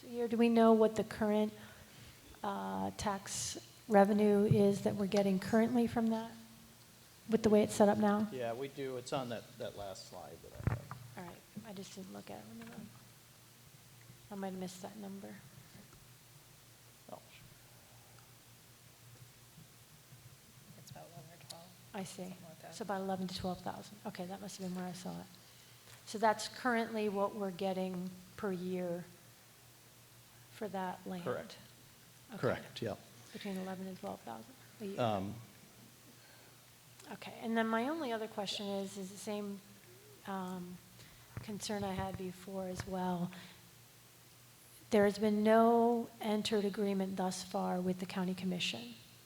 a year? Do we know what the current tax revenue is that we're getting currently from that, with the way it's set up now? Yeah, we do. It's on that last slide that I have. All right, I just didn't look at it. I might have missed that number. Oh, It's about 11 or 12. I see. Something like that. So about 11 to 12,000. Okay, that must have been where I saw it. So that's currently what we're getting per year for that land? Correct. Okay. Correct, yeah. Between 11 and 12,000 a year. Okay, and then my only other question is the same concern I had before as well. There has been no entered agreement thus far with the county commission.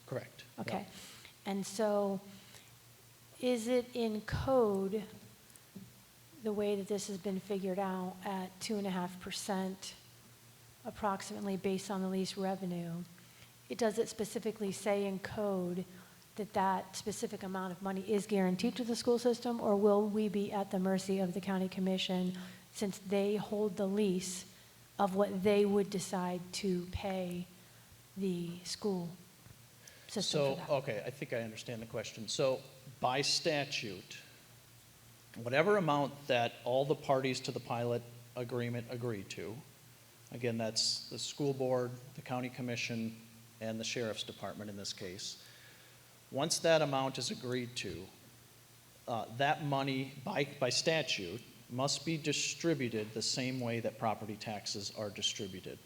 Correct. yeah. Okay, and so is it in code, the way that this has been figured out at 2.5% approximately based on the lease revenue? Does it specifically say in code that that specific amount of money is guaranteed to the school system, or will we be at the mercy of the county commission since they hold the lease of what they would decide to pay the school system So, for that? okay, I think I understand the question. So by statute, whatever amount that all the parties to the pilot agreement agree to, again, that's the school board, the county commission, and the sheriff's department in this case. Once that amount is agreed to, that money, by statute, must be distributed the same way that property taxes are distributed,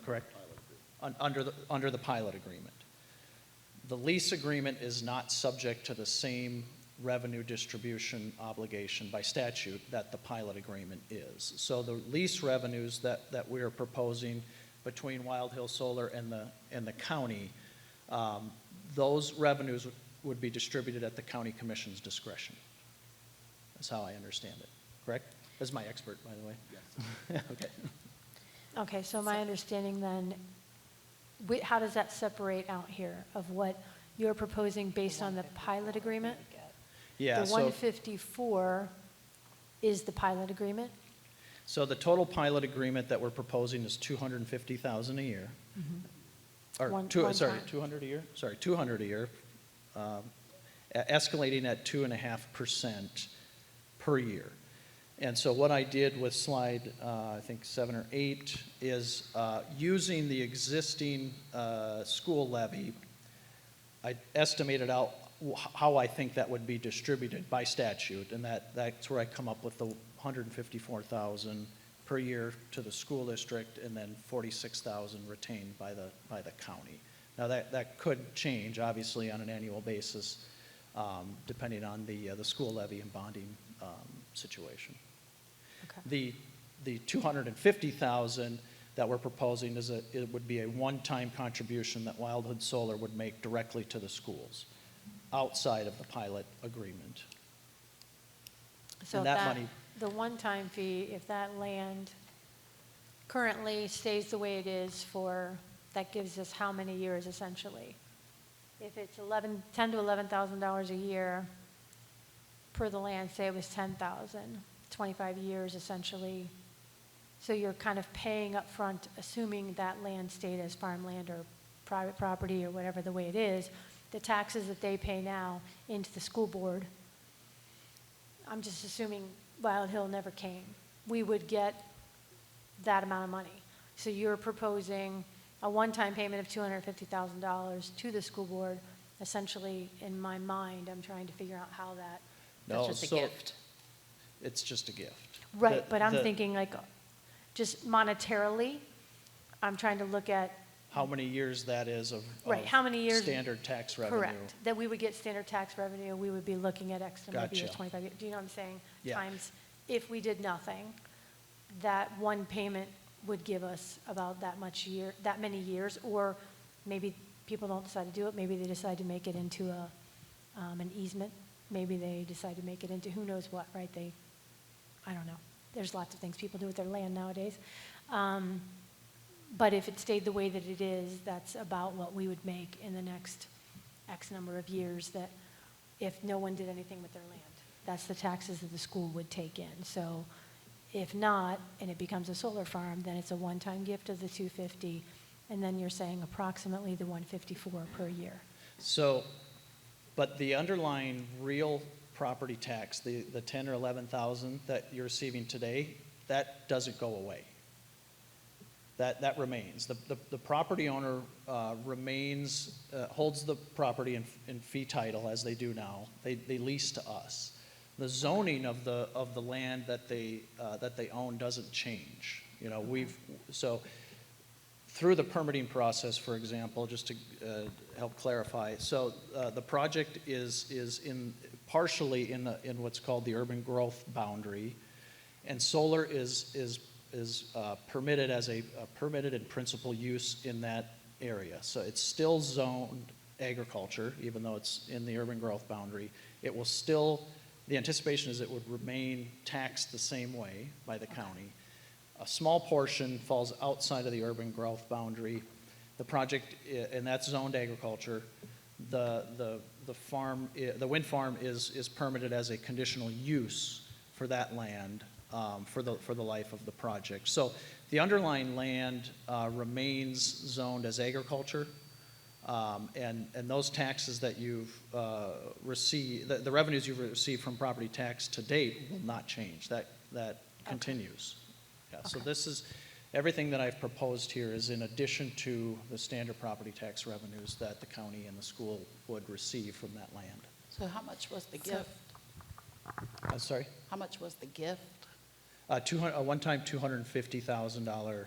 correct? Under the pilot agreement. The lease agreement is not subject to the same revenue distribution obligation by statute that the pilot agreement is. So the lease revenues that we are proposing between Wild Hill Solar and the county, those revenues would be distributed at the county commission's discretion. That's how I understand it, correct? As my expert, by the way. Yes. Okay. Okay, so my understanding then, how does that separate out here of what you're proposing based on the pilot agreement? Yeah, The so, 154 is the pilot agreement? so the total pilot agreement that we're proposing is $250,000 a year. Or One sorry, time. 200 a year? Sorry, 200 a year, escalating at 2.5% per year. And so what I did with slide, I think 7 or 8, is using the existing school levy, I estimated out how I think that would be distributed by statute, and that's where I come up with the $154,000 per year to the school district, and then $46,000 retained by the county. Now, that could change, obviously, on an annual basis, depending on the school levy and bonding situation. Okay. The $250,000 that we're proposing it would be a one-time contribution that Wildwood Solar would make directly to the schools, outside of the pilot agreement. So And if that money- the one-time fee, if that land currently stays the way it is that gives us how many years essentially? If it's $10,000 to $11,000 a year per the land, say it was 10,000, 25 years essentially. So you're kind of paying up front, assuming that land stayed as farmland or private property or whatever the way it is, the taxes that they pay now into the school board. I'm just assuming Wild Hill never came. We would get that amount of money. So you're proposing a one-time payment of $250,000 to the school board. Essentially, in my mind, I'm trying to figure out how that. No, That's just a gift. It's just a gift. Right, but I'm thinking like, just monetarily, I'm trying to look at. How many years that is of Right, how many years? standard tax revenue. Correct, that we would get standard tax revenue, we would be looking at X number of years, Gotcha. 25 years. Do you know what I'm saying? Yeah. Times, if we did nothing, that one payment would give us about that many years, or maybe people don't decide to do it, maybe they decide to make it into an easement, maybe they decide to make it into who knows what, right? I don't know. There's lots of things people do with their land nowadays. But if it stayed the way that it is, that's about what we would make in the next X number of years, that if no one did anything with their land. That's the taxes that the school would take in. So if not, and it becomes a solar farm, then it's a one-time gift of the $250, and then you're saying approximately the $154 per year. So, but the underlying real property tax, the 10 or 11,000 that you're receiving today, that doesn't go away. That remains. The property owner remains, holds the property in fee title as they do now. They lease to us. The zoning of the land that they own doesn't change. You know, so through the permitting process, for example, just to help clarify, so the project is partially in what's called the urban growth boundary, and solar is permitted as a permitted and principal use in that area. So it's still zoned agriculture, even though it's in the urban growth boundary. It will still, the anticipation is it would remain taxed the same way by the county. A small portion falls outside of the urban growth boundary. The project, and that's zoned agriculture. The wind farm is permitted as a conditional use for that land for the life of the project. So the underlying land remains zoned as agriculture, and those taxes that you've received, the revenues you've received from property tax to date will not change. That continues. Yeah, okay. So this is, everything that I've proposed here is in addition to the standard property tax revenues that the county and the school would receive from that land. So how much was the gift? I'm sorry? How much was the gift? A one-time $250,000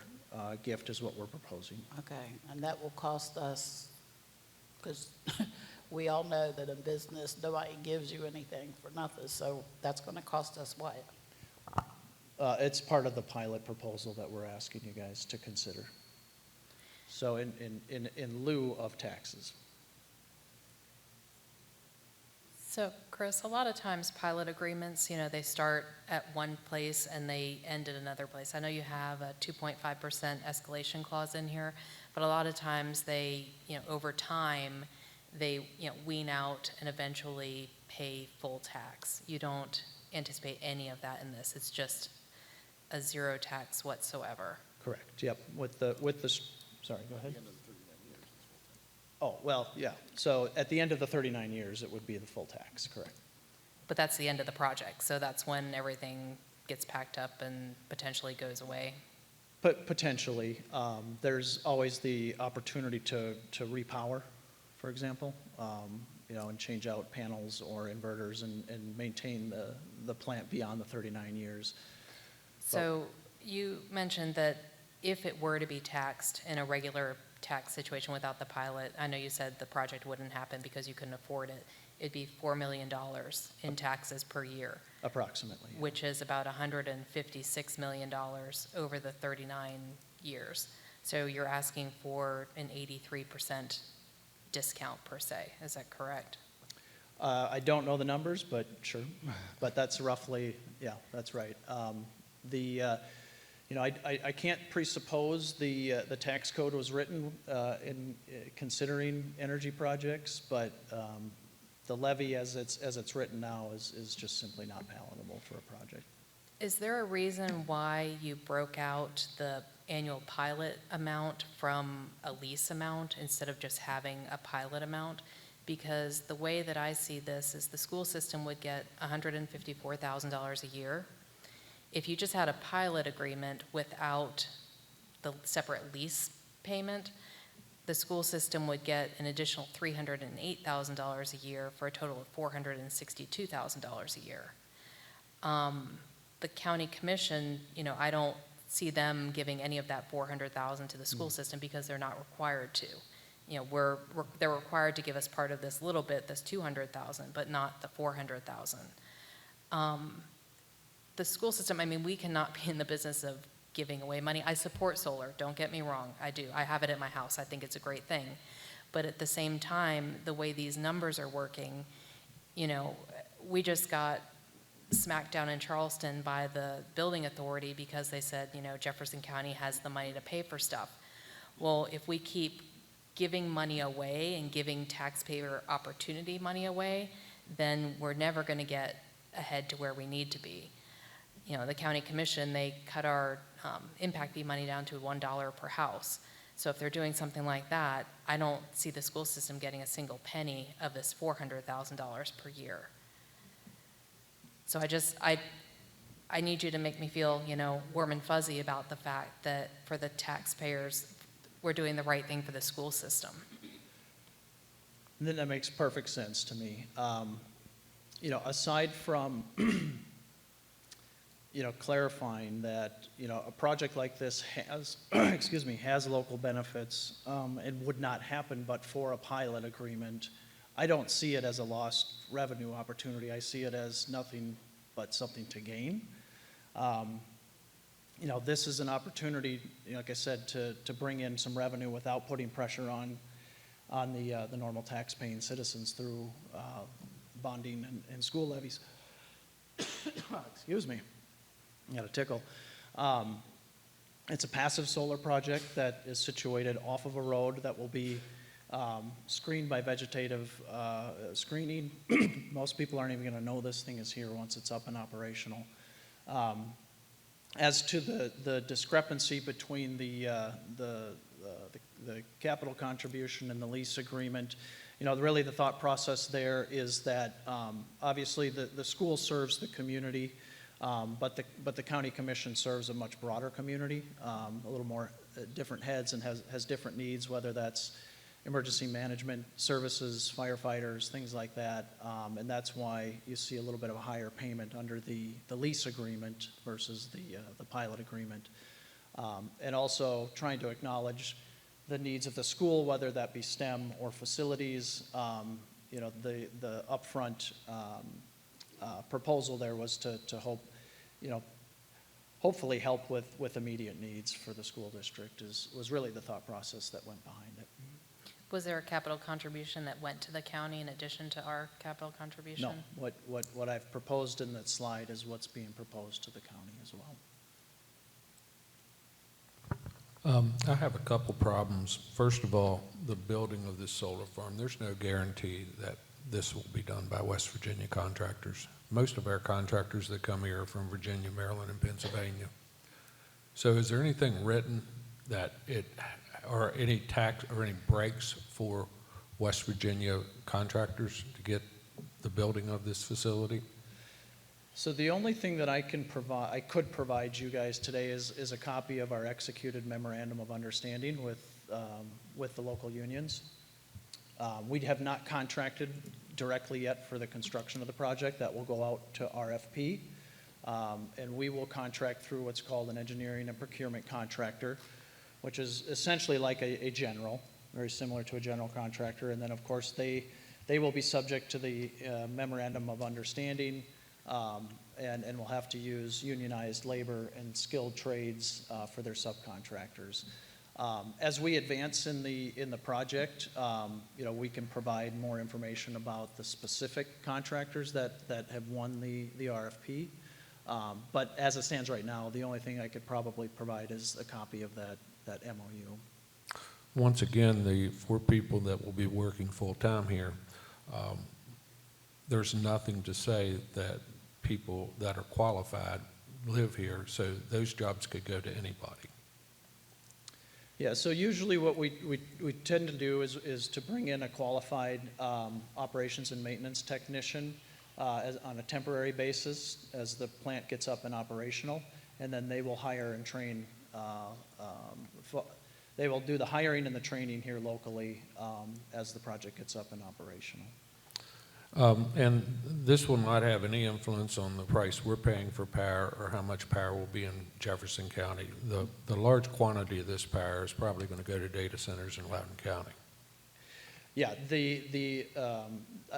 gift is what we're proposing. Okay, and that will cost us, because we all know that in business, nobody gives you anything for nothing, so that's going to cost us what? It's part of the pilot proposal that we're asking you guys to consider. So in lieu of taxes. So, Chris, a lot of times pilot agreements, you know, they start at one place and they end at another place. I know you have a 2.5% escalation clause in here, but a lot of times they, you know, over time, they, you know, wean out and eventually pay full tax. You don't anticipate any of that in this. It's just a zero tax whatsoever. Correct. Yep. Sorry, go ahead. Oh, well, yeah. So at the end of the 39 years, it would be the full tax, correct. But that's the end of the project, so that's when everything gets packed up and potentially goes away. But potentially, there's always the opportunity to repower, for example, you know, and change out panels or inverters and maintain the plant beyond the 39 years. So you mentioned that if it were to be taxed in a regular tax situation without the pilot, I know you said the project wouldn't happen because you couldn't afford it. It'd be $4 million in taxes per year, Approximately. Yeah. which is about $156 million over the 39 years. So you're asking for an 83% discount per se, is that correct? I don't know the numbers, but sure. But that's roughly, yeah, that's right. I can't presuppose the tax code was written in considering energy projects, but the levy as it's written now is just simply not palatable for a project. Is there a reason why you broke out the annual pilot amount from a lease amount instead of just having a pilot amount? Because the way that I see this is the school system would get $154,000 a year. If you just had a pilot agreement without the separate lease payment, the school system would get an additional $308,000 a year for a total of $462,000 a year. The county commission, I don't see them giving any of that $400,000 to the school system because they're not required to. They're required to give us part of this little bit, this $200,000, but not the $400,000. The school system, we cannot be in the business of giving away money. I support solar, don't get me wrong, I do. I have it at my house, I think it's a great thing. But at the same time, the way these numbers are working, we just got smacked down in Charleston by the building authority because they said, Jefferson County has the money to pay for stuff. Well, if we keep giving money away and giving taxpayer opportunity money away, then we're never going to get ahead to where we need to be. The county commission, they cut our impact fee money down to $1 per house. So if they're doing something like that, I don't see the school system getting a single penny of this $400,000 per year. So I need you to make me feel, warm and fuzzy about the fact that for the taxpayers, we're doing the right thing for the school system. And then that makes perfect sense to me. Aside from, clarifying that, a project like this has, has local benefits and would not happen but for a pilot agreement, I don't see it as a lost revenue opportunity. I see it as nothing but something to gain. This is an opportunity, like I said, to bring in some revenue without putting pressure on the normal tax-paying citizens through bonding and school levies. Excuse me, I got a tickle. It's a passive solar project that is situated off of a road that will be screened by vegetative screening. Most people aren't even going to know this thing is here once it's up and operational. As to the discrepancy between the capital contribution and the lease agreement, really the thought process there is that obviously the school serves the community, but the county commission serves a much broader community, a little more different heads and has different needs, whether that's emergency management services, firefighters, things like that, and that's why you see a little bit of a higher payment under the lease agreement versus the pilot agreement. And also trying to acknowledge the needs of the school, whether that be STEM or facilities. The upfront proposal there was to hopefully help with immediate needs for the school district was really the thought process that went behind it. Was there a capital contribution that went to the county in addition to our capital contribution? No, what I've proposed in that slide is what's being proposed to the county as well. I have a couple problems. First of all, the building of this solar farm, there's no guarantee that this will be done by West Virginia contractors. Most of our contractors that come here are from Virginia, Maryland, and Pennsylvania. So is there anything written that or any tax or any breaks for West Virginia contractors to get the building of this facility? So the only thing that I could provide you guys today is a copy of our executed memorandum of understanding with the local unions. We have not contracted directly yet for the construction of the project. That will go out to RFP, and we will contract through what's called an engineering and procurement contractor. which is essentially like a general, very similar to a general contractor. And then, of course, they will be subject to the memorandum of understanding, and will have to use unionized labor and skilled trades for their subcontractors. As we advance in the project, we can provide more information about the specific contractors that have won the RFP. But as it stands right now, the only thing I could probably provide is a copy of that MOU. Once again, the 4 people that will be working full-time here, there's nothing to say that people that are qualified live here, so those jobs could go to anybody. Yeah, so usually what we tend to do is to bring in a qualified operations and maintenance technician on a temporary basis as the plant gets up and operational, and then they will hire and train, they will do the hiring and the training here locally as the project gets up and operational. And this will not have any influence on the price we're paying for power or how much power will be in Jefferson County. The large quantity of this power is probably going to go to data centers in Loudoun County. Yeah,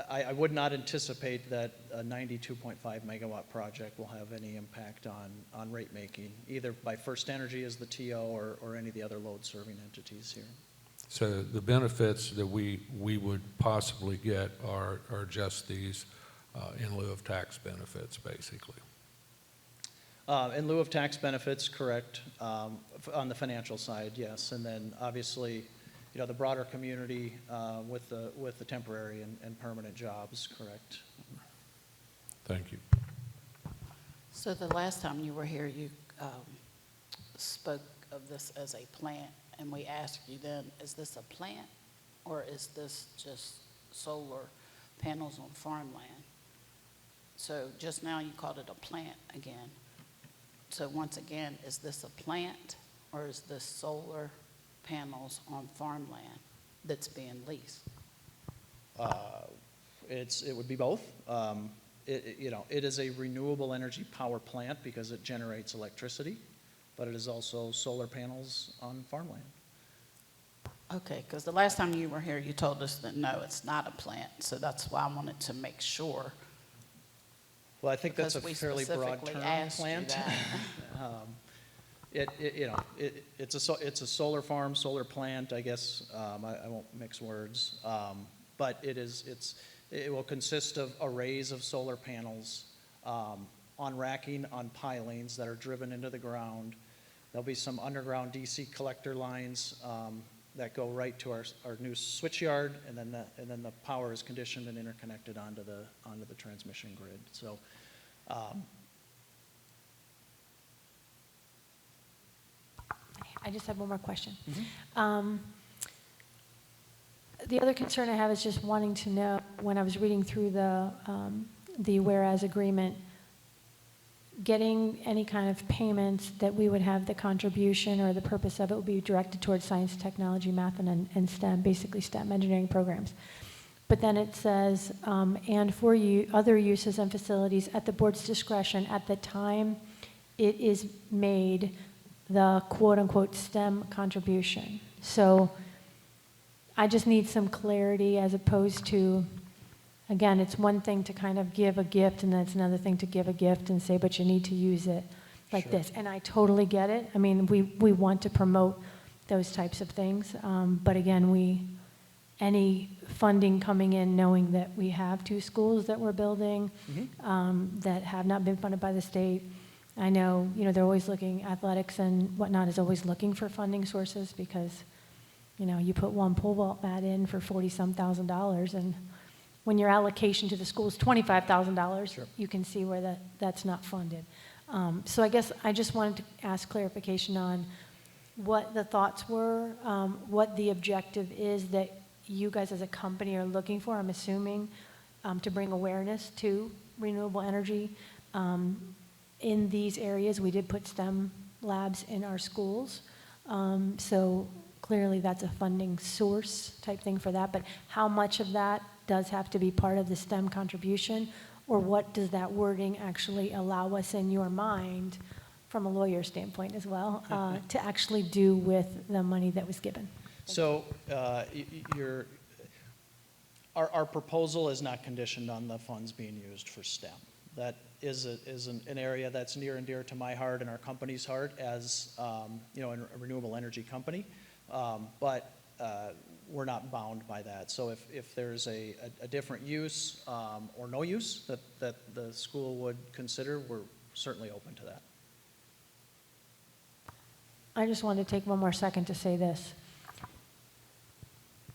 I would not anticipate that a 92.5 megawatt project will have any impact on rate making, either by First Energy as the TO or any of the other load serving entities here. So the benefits that we would possibly get are just these in lieu of tax benefits, basically. In lieu of tax benefits, correct. On the financial side, yes. And then obviously, the broader community with the temporary and permanent jobs, correct. Thank you. So the last time you were here, you spoke of this as a plant, and we asked you then, is this a plant or is this just solar panels on farmland? So just now you called it a plant again. So once again, is this a plant or is this solar panels on farmland that's being leased? It would be both. It is a renewable energy power plant because it generates electricity, but it is also solar panels on farmland. Okay, because the last time you were here, you told us that no, it's not a plant. So that's why I wanted to make sure. Well, I think that's a Because fairly we broad specifically term, asked you plant. that. It's a solar farm, solar plant, I guess. I won't mix words. But it will consist of arrays of solar panels on racking, on pilings that are driven into the ground. There'll be some underground DC collector lines that go right to our new switch yard, and then the power is conditioned and interconnected onto the transmission grid. So. I just have one more question. Mm-hmm. The other concern I have is just wanting to know, when I was reading through the whereas agreement, getting any kind of payments that we would have the contribution or the purpose of it would be directed towards science, technology, math, and STEM, basically STEM engineering programs. But then it says, and for other uses and facilities at the board's discretion at the time it is made the quote-unquote STEM contribution. So I just need some clarity as opposed to, again, it's one thing to kind of give a gift, and then it's another thing to give a gift and say, but you need to use it like Sure. this. And I totally get it. I mean, we want to promote those types of things. But again, any funding coming in, knowing that we have 2 schools that we're building that have not been funded by the state. I know, they're always looking, athletics and whatnot is always looking for funding sources because, you put one pole vault mat in for $40-some thousand, and when your allocation to the school is $25,000, Sure. You can see where that's not funded. So I guess I just wanted to ask clarification on what the thoughts were, what the objective is that you guys as a company are looking for. I'm assuming to bring awareness to renewable energy in these areas. We did put STEM labs in our schools, so clearly that's a funding source type thing for that. But how much of that does have to be part of the STEM contribution, or what does that wording actually allow us in your mind from a lawyer standpoint as well, to actually do with the money that was given. So our proposal is not conditioned on the funds being used for STEM. That is an area that's near and dear to my heart and our company's heart as a renewable energy company. But we're not bound by that. So if there's a different use or no use that the school would consider, we're certainly open to that. I just wanted to take one more second to say this.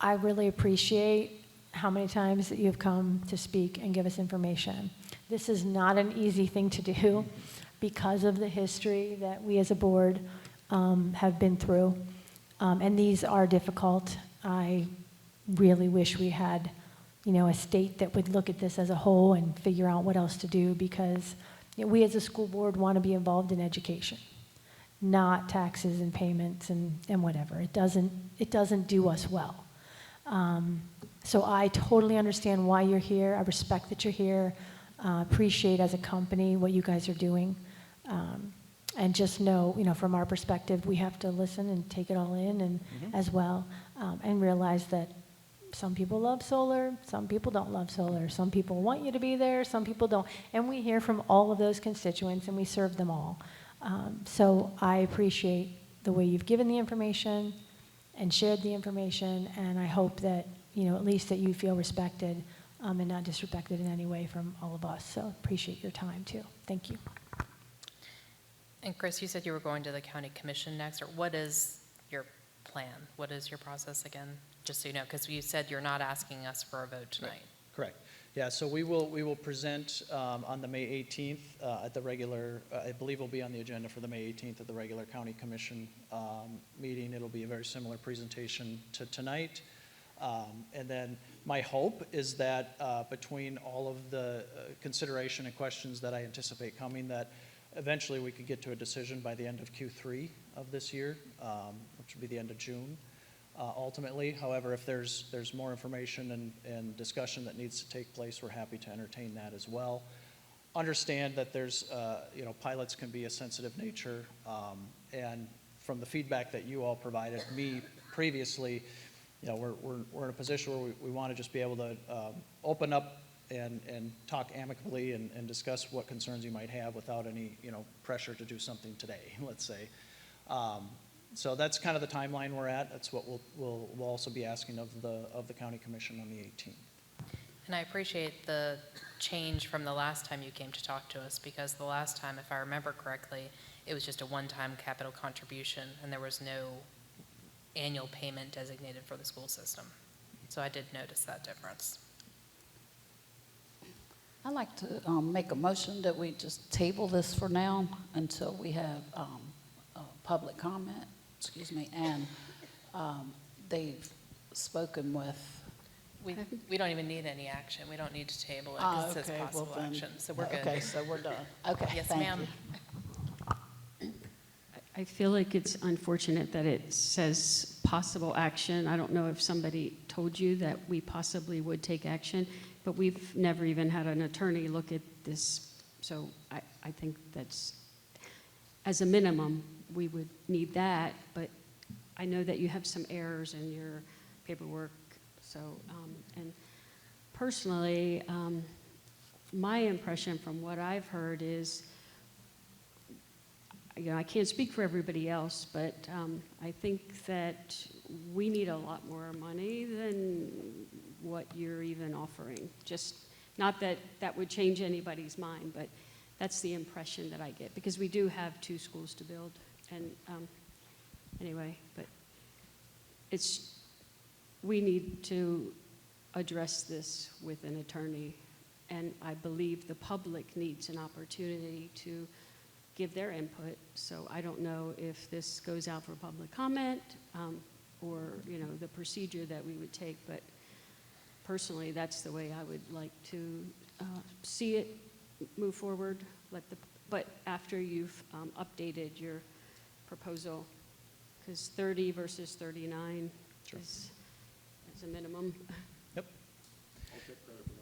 I really appreciate how many times that you've come to speak and give us information. This is not an easy thing to do because of the history that we as a board have been through. And these are difficult. I really wish we had, a state that would look at this as a whole and figure out what else to do, because we as a school board want to be involved in education, not taxes and payments and whatever. It doesn't do us well. So I totally understand why you're here. I respect that you're here. Appreciate as a company what you guys are doing. And just know, from our perspective, we have to listen and take it all in and as well, and realize that some people love solar, some people don't love solar, some people want you to be there, some people don't. And we hear from all of those constituents and we serve them all. So I appreciate the way you've given the information and shared the information, and I hope that, at least that you feel respected and not disrespected in any way from all of us. So appreciate your time too. Thank you. And Chris, you said you were going to the county commission next, or what is your plan? What is your process again? Just so you know, because you said you're not asking us for a vote tonight. Correct. Yeah, so we will present on the May 18th at the regular, I believe will be on the agenda for the May 18th at the regular county commission meeting. It'll be a very similar presentation to tonight. And then my hope is that between all of the consideration and questions that I anticipate coming, that eventually we could get to a decision by the end of Q3 of this year, which would be the end of June. Ultimately, however, if there's more information and discussion that needs to take place, we're happy to entertain that as well. Understand that there's, pilots can be a sensitive nature, and from the feedback that you all provided me previously, we're in a position where we want to just be able to open up and talk amicably and discuss what concerns you might have without any, pressure to do something today, let's say. So that's kind of the timeline we're at. That's what we'll also be asking of the county commission on the 18th. And I appreciate the change from the last time you came to talk to us, because the last time, if I remember correctly, it was just a one-time capital contribution and there was no annual payment designated for the school system. So I did notice that difference. I'd like to make a motion that we just table this for now until we have public comment, and they've spoken with. We don't even need any action. We don't need to table it because it says possible action, so we're good. Okay, so we're done. Okay, Yes, thank ma'am. you. I feel like it's unfortunate that it says possible action. I don't know if somebody told you that we possibly would take action, but we've never even had an attorney look at this. So I think that's, as a minimum, we would need that, but I know that you have some errors in your paperwork. So, and personally, my impression from what I've heard is, I can't speak for everybody else, but I think that we need a lot more money than what you're even offering. Just, not that that would change anybody's mind, but that's the impression that I get, because we do have 2 schools to build. And anyway, but we need to address this with an attorney, and I believe the public needs an opportunity to give their input. So I don't know if this goes out for public comment or the procedure that we would take, but personally that's the way I would like to see it move forward. But after you've updated your proposal, because 30 versus 39 Sure. is a minimum. Yep. I'll take credit for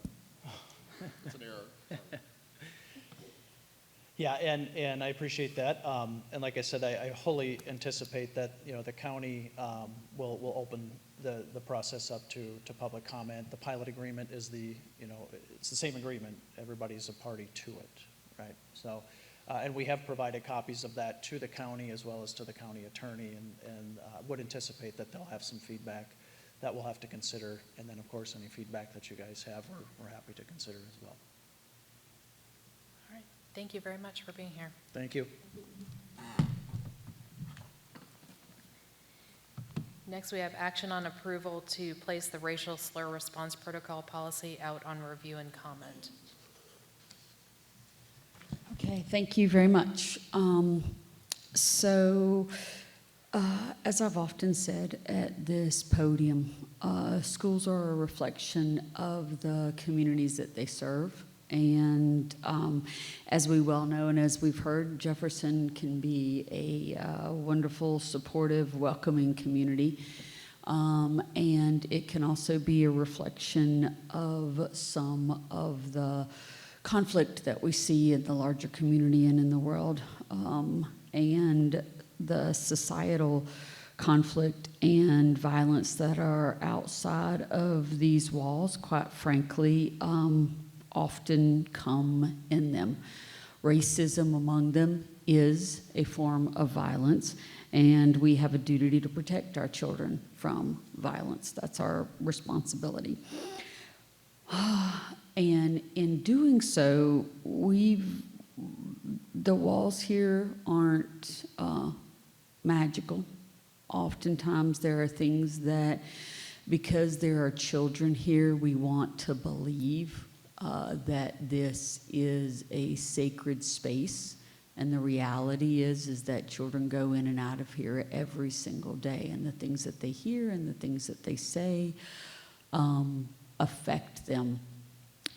that. It's an error. Yeah, and I appreciate that. And like I said, I wholly anticipate that, you know, the county will open the process up to public comment. The pilot agreement is it's the same agreement. Everybody's a party to it, right? So, and we have provided copies of that to the county as well as to the county attorney, and would anticipate that they'll have some feedback that we'll have to consider. And then, of course, any feedback that you guys have, we're happy to consider as well. All right. Thank you very much for being here. Thank you. Next, we have action on approval to place the racial slur response protocol policy out on review and comment. Okay, thank you very much. As I've often said at this podium, schools are a reflection of the communities that they serve. And as we well know and as we've heard, Jefferson can be a wonderful, supportive, welcoming community. And it can also be a reflection of some of the conflict that we see in the larger community and in the world, and the societal conflict and violence that are outside of these walls, quite frankly, often come in them. Racism among them is a form of violence, and we have a duty to protect our children from violence. That's our responsibility. And in doing so, the walls here aren't magical. Oftentimes there are things that, because there are children here, we want to believe that this is a sacred space. And the reality is that children go in and out of here every single day, and the things that they hear and the things that they say affect them.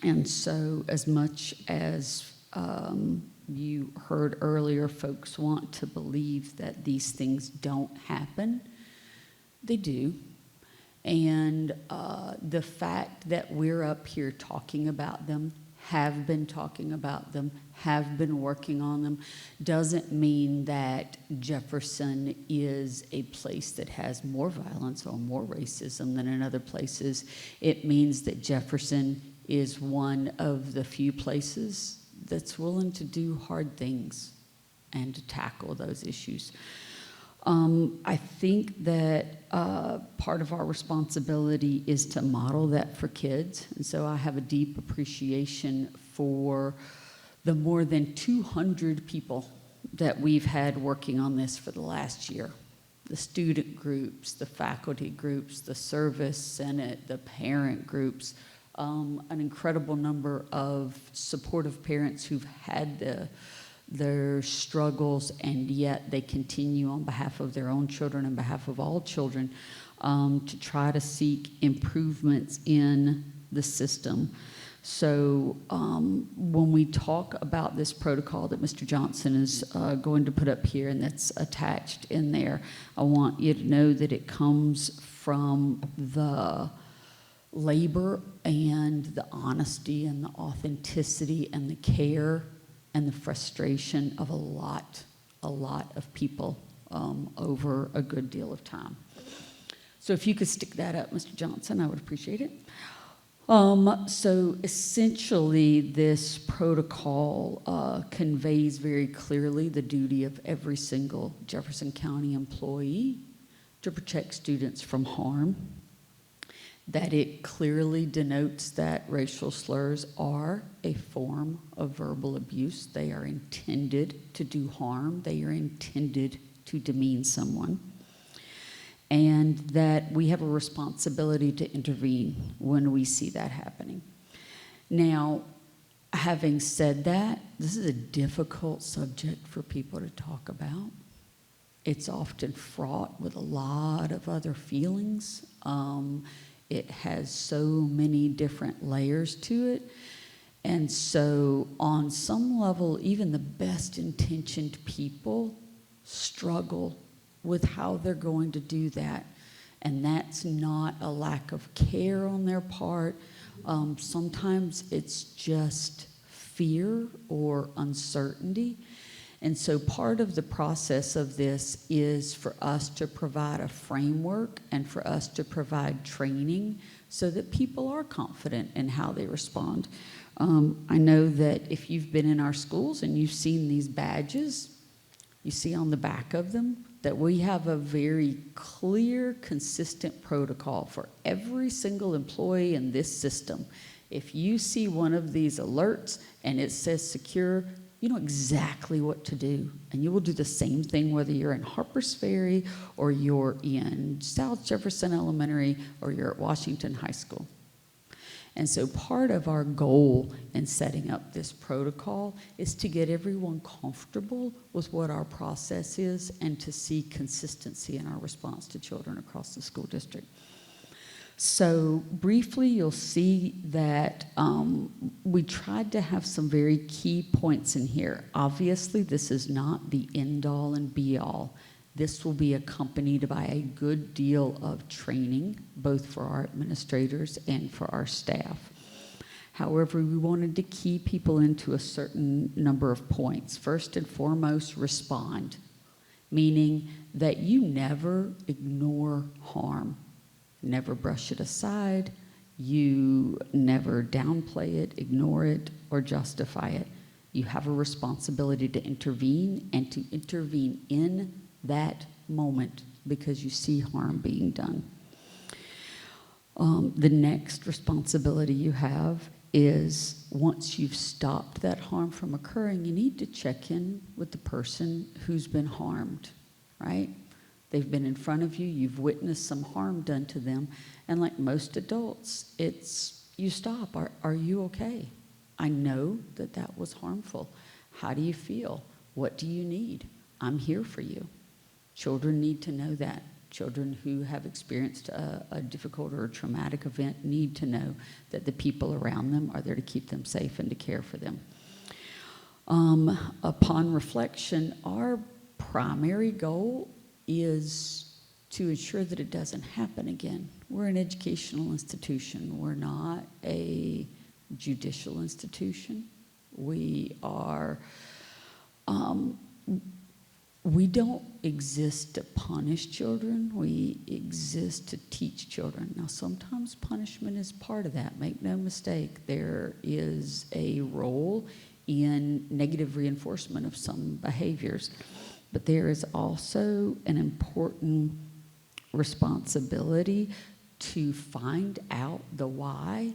And so as much as you heard earlier, folks want to believe that these things don't happen, they do. And the fact that we're up here talking about them, have been talking about them, have been working on them, doesn't mean that Jefferson is a place that has more violence or more racism than in other places. It means that Jefferson is one of the few places that's willing to do hard things and to tackle those issues. I think that part of our responsibility is to model that for kids. And so I have a deep appreciation for the more than 200 people that we've had working on this for the last year. The student groups, the faculty groups, the service senate, the parent groups, an incredible number of supportive parents who've had their struggles, and yet they continue on behalf of their own children and behalf of all children to try to seek improvements in the system. So when we talk about this protocol that Mr. Johnson is going to put up here and that's attached in there, I want you to know that it comes from the labor and the honesty and the authenticity and the care and the frustration of a lot of people over a good deal of time. So if you could stick that up, Mr. Johnson, I would appreciate it. So essentially, this protocol conveys very clearly the duty of every single Jefferson County employee to protect students from harm, that it clearly denotes that racial slurs are a form of verbal abuse. They are intended to do harm. They are intended to demean someone. And that we have a responsibility to intervene when we see that happening. Now, having said that, this is a difficult subject for people to talk about. It's often fraught with a lot of other feelings. It has so many different layers to it. And so on some level, even the best intentioned people struggle with how they're going to do that. And that's not a lack of care on their part. Sometimes it's just fear or uncertainty. And so part of the process of this is for us to provide a framework and for us to provide training so that people are confident in how they respond. I know that if you've been in our schools and you've seen these badges, you see on the back of them that we have a very clear, consistent protocol for every single employee in this system. If you see one of these alerts and it says secure, you know exactly what to do. And you will do the same thing whether you're in Harpers Ferry or you're in South Jefferson Elementary or you're at Washington High School. And so part of our goal in setting up this protocol is to get everyone comfortable with what our process is and to see consistency in our response to children across the school district. So briefly, you'll see that we tried to have some very key points in here. Obviously, this is not the end-all and be-all. This will be accompanied by a good deal of training, both for our administrators and for our staff. However, we wanted to key people into a certain number of points. First and foremost, respond, meaning that you never ignore harm. Never brush it aside. You never downplay it, ignore it, or justify it. You have a responsibility to intervene and to intervene in that moment because you see harm being done. The next responsibility you have is once you've stopped that harm from occurring, you need to check in with the person who's been harmed, right? They've been in front of you, you've witnessed some harm done to them, and like most adults, it's you stop. Are you okay? I know that that was harmful. How do you feel? What do you need? I'm here for you. Children need to know that. Children who have experienced a difficult or a traumatic event need to know that the people around them are there to keep them safe and to care for them. Upon reflection, our primary goal is to ensure that it doesn't happen again. We're an educational institution. We're not a judicial institution. We are, we don't exist to punish children. We exist to teach children. Now, sometimes punishment is part of that. Make no mistake, there is a role in negative reinforcement of some behaviors. But there is also an important responsibility to find out the why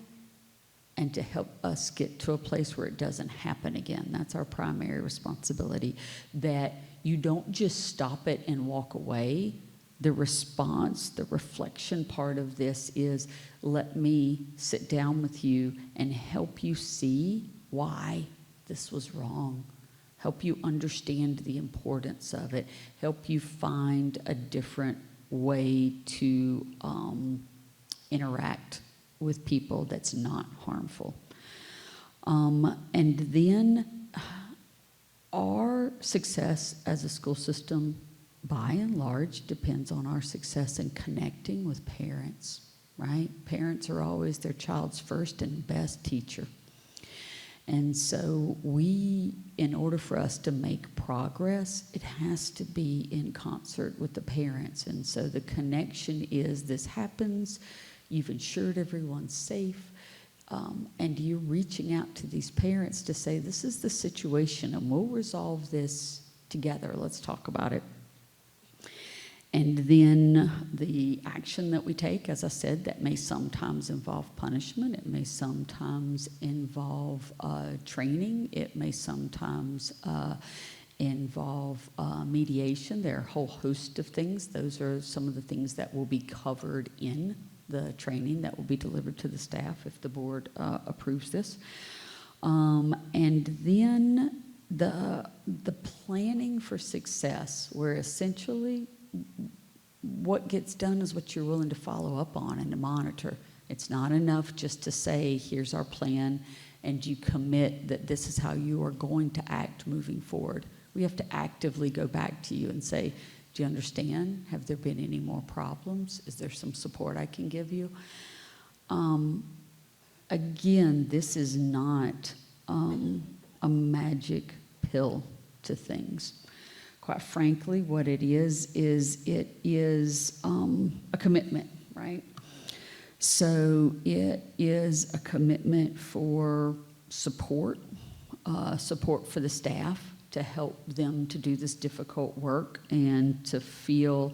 and to help us get to a place where it doesn't happen again. That's our primary responsibility, that you don't just stop it and walk away. The response, the reflection part of this is, let me sit down with you and help you see why this was wrong. Help you understand the importance of it, help you find a different way to interact with people that's not harmful. And then our success as a school system, by and large, depends on our success in connecting with parents, right? Parents are always their child's first and best teacher. And so we, in order for us to make progress, it has to be in concert with the parents. And so the connection is this happens, you've ensured everyone's safe, and you're reaching out to these parents to say, this is the situation and we'll resolve this together. Let's talk about it. And then the action that we take, as I said, that may sometimes involve punishment. It may sometimes involve training. It may sometimes involve mediation. There are a whole host of things. Those are some of the things that will be covered in the training that will be delivered to the staff if the board approves this. And then the planning for success, where essentially what gets done is what you're willing to follow up on and to monitor. It's not enough just to say, here's our plan, and you commit that this is how you are going to act moving forward. We have to actively go back to you and say, do you understand? Have there been any more problems? Is there some support I can give you? Again, this is not a magic pill to things. Quite frankly, what it is it is a commitment, right? So it is a commitment for support, support for the staff to help them to do this difficult work and to feel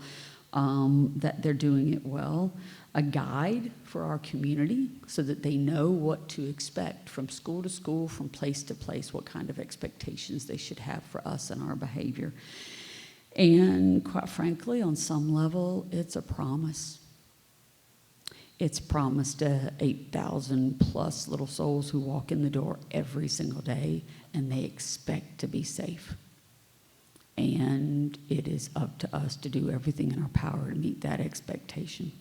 that they're doing it well. A guide for our community so that they know what to expect from school to school, from place to place, what kind of expectations they should have for us and our behavior. And quite frankly, on some level, it's a promise. It's promised to 8,000 plus little souls who walk in the door every single day, and they expect to be safe. And it is up to us to do everything in our power to meet that expectation.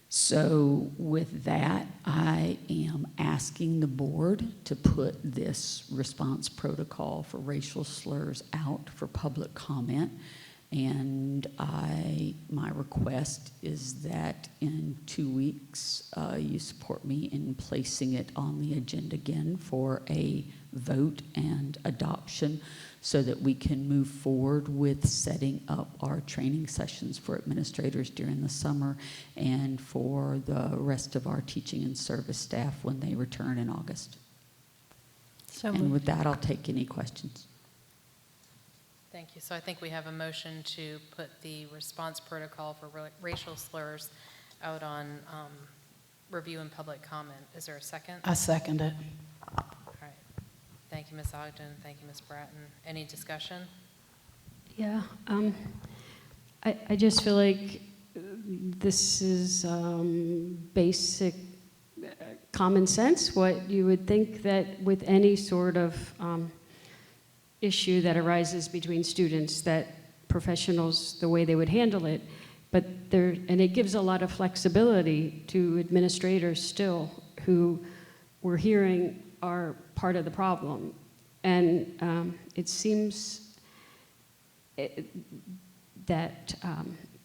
So with that, I am asking the board to put this response protocol for racial slurs out for public comment. And my request is that in 2 weeks, you support me in placing it on the agenda again for a vote and adoption so that we can move forward with setting up our training sessions for administrators during the summer and for the rest of our teaching and service staff when they return in August. So And moved. with that, I'll take any questions. Thank you. So I think we have a motion to put the response protocol for racial slurs out on review and public comment. Is there a second? I second it. All right. Thank you, Ms. Ogden. Thank you, Ms. Bratton. Any discussion? Yeah, I just feel like this is basic common sense, what you would think that with any sort of issue that arises between students, that professionals, the way they would handle it, but and it gives a lot of flexibility to administrators still who we're hearing are part of the problem. And it seems that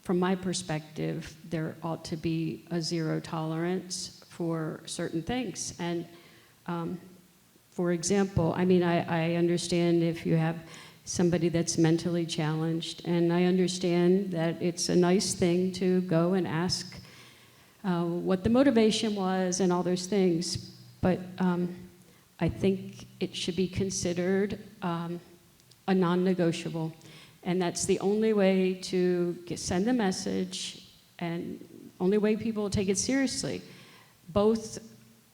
from my perspective, there ought to be a zero tolerance for certain things. And for example, I mean, I understand if you have somebody that's mentally challenged, and I understand that it's a nice thing to go and ask what the motivation was and all those things, but I think it should be considered a non-negotiable, and that's the only way to send a message and only way people will take it seriously, both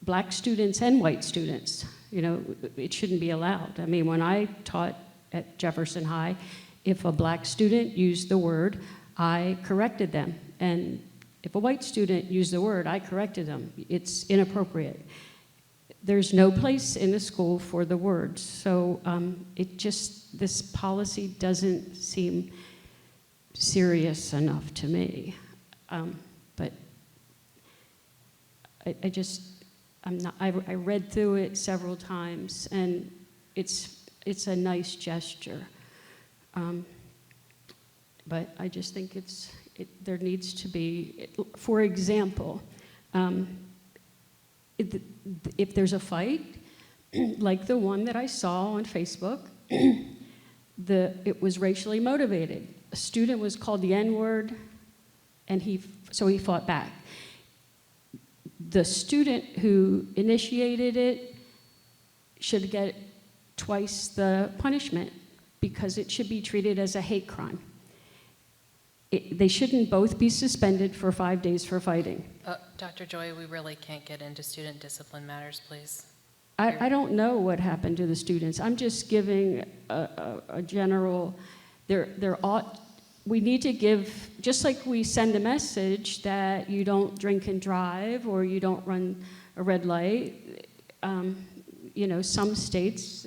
black students and white students. You know, it shouldn't be allowed. I mean, when I taught at Jefferson High, if a black student used the word, I corrected them. And if a white student used the word, I corrected them. It's inappropriate. There's no place in the school for the words. So this policy doesn't seem serious enough to me. But I read through it several times, and it's a nice gesture. But I just think there needs to be, for example, if there's a fight, like the one that I saw on Facebook, it was racially motivated. A student was called the N-word, and so he fought back. The student who initiated it should get twice the punishment because it should be treated as a hate crime. They shouldn't both be suspended for 5 days for fighting. Dr. Joy, we really can't get into student discipline matters, please. I don't know what happened to the students. I'm just giving a general, we need to give, just like we send a message that you don't drink and drive or you don't run a red light, some states,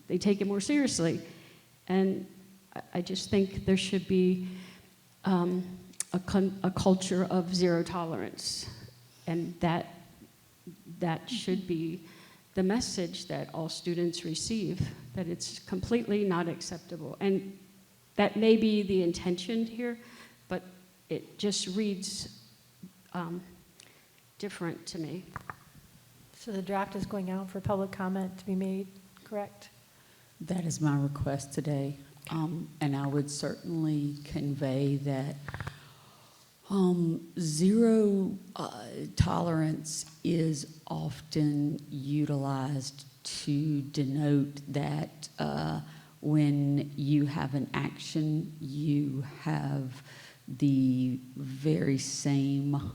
they take it more seriously. And I just think there should be a culture of zero tolerance. And that should be the message that all students receive, that it's completely not acceptable. And that may be the intention here, but it just reads different to me. So the draft is going out for public comment to be made, correct? That is my request today. And I would certainly convey that zero tolerance is often utilized to denote that when you have an action, you have the very same,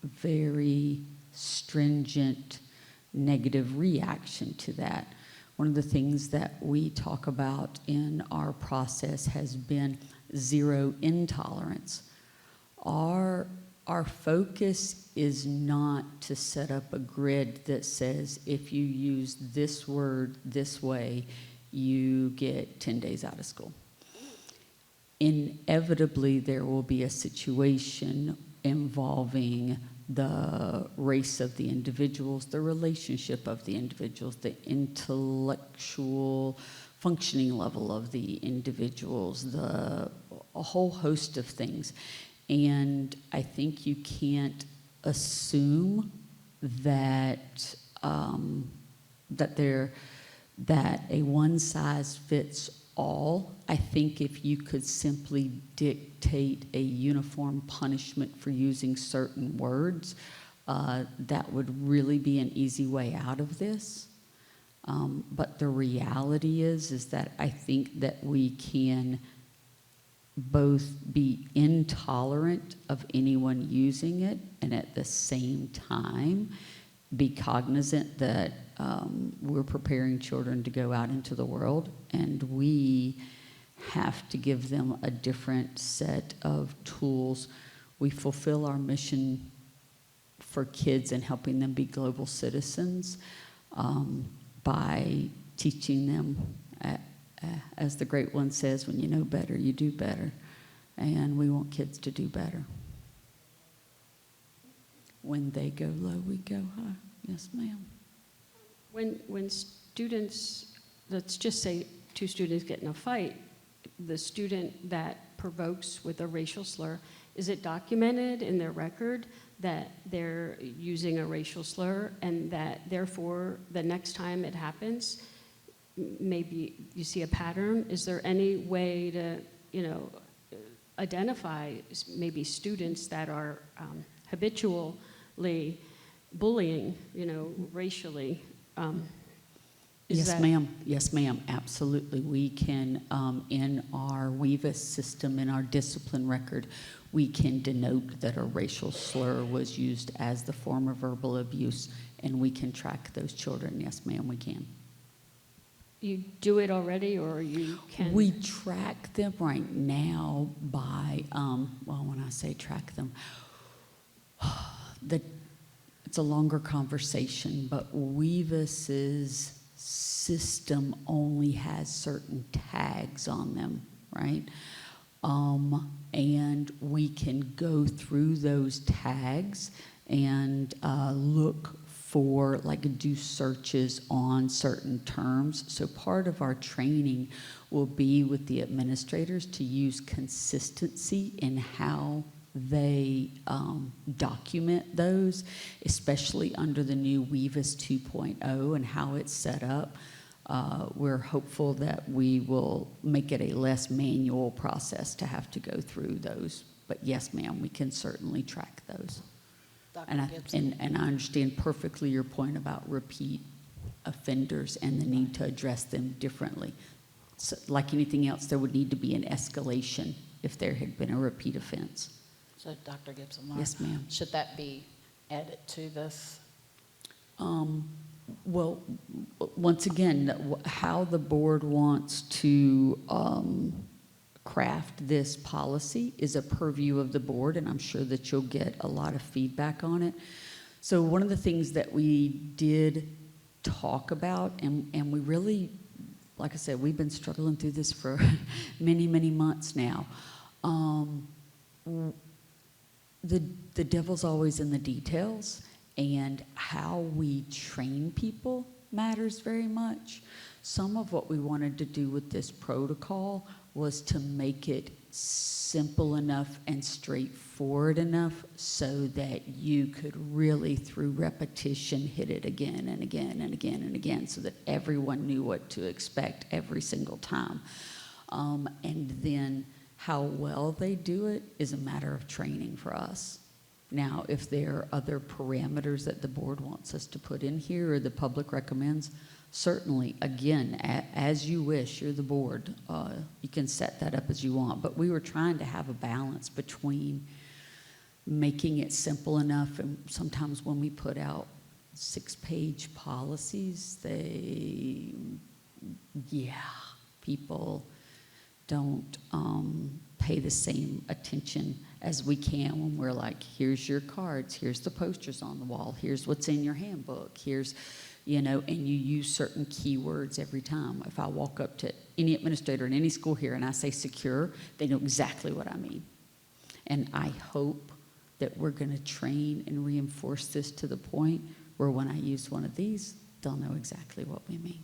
very stringent negative reaction to that. One of the things that we talk about in our process has been zero intolerance. Our focus is not to set up a grid that says if you use this word this way, you get 10 days out of school. Inevitably, there will be a situation involving the race of the individuals, the relationship of the individuals, the intellectual functioning level of the individuals, a whole host of things. And I think you can't assume that that a one size fits all. I think if you could simply dictate a uniform punishment for using certain words, that would really be an easy way out of this. But the reality is that I think that we can both be intolerant of anyone using it and at the same time be cognizant that we're preparing children to go out into the world, and we have to give them a different set of tools. We fulfill our mission for kids and helping them be global citizens by teaching them, as the great one says, when you know better, you do better. And we want kids to do better. When they go low, we go high. Yes, ma'am. When students, let's just say two students get in a fight, the student that provokes with a racial slur, is it documented in their record that they're using a racial slur and that therefore the next time it happens, maybe you see a pattern? Is there any way to, identify maybe students that are habitually bullying, racially? Yes, ma'am. Yes, ma'am. Absolutely. We can, in our WEVAS system, in our discipline record, we can denote that a racial slur was used as the form of verbal abuse, and we can track those children. Yes, ma'am, we can. You do it already, or you can? We track them right now by, when I say track them, it's a longer conversation, but WEVAS's system only has certain tags on them, right? And we can go through those tags and look for, do searches on certain terms. So part of our training will be with the administrators to use consistency in how they document those, especially under the new WEVAS 2.0 and how it's set up. We're hopeful that we will make it a less manual process to have to go through those. But yes, ma'am, we can certainly track those. And I understand perfectly your point about repeat offenders and the need to address them differently. So, like anything else, there would need to be an escalation if there had been a repeat offense. So, Dr. Gibson, yes, ma'am. Should that be added to this? Well, once again, how the board wants to craft this policy is a purview of the board, and I'm sure that you'll get a lot of feedback on it. So one of the things that we did talk about, and we really, like I said, we've been struggling through this for many, many months now. The devil's always in the details, and how we train people matters very much. Some of what we wanted to do with this protocol was to make it simple enough and straightforward enough so that you could really, through repetition, hit it again and again and again and again so that everyone knew what to expect every single time. And then how well they do it is a matter of training for us. Now, if there are other parameters that the board wants us to put in here or the public recommends, certainly, again, as you wish, you're the board, you can set that up as you want. But we were trying to have a balance between making it simple enough, and sometimes when we put out 6-page policies, people don't pay the same attention as we can when we're like, here's your cards, here's the posters on the wall, here's what's in your handbook, here's, you know, and you use certain keywords every time. If I walk up to any administrator in any school here and I say secure, they know exactly what I mean. And I hope that we're going to train and reinforce this to the point where when I use one of these, they'll know exactly what we mean.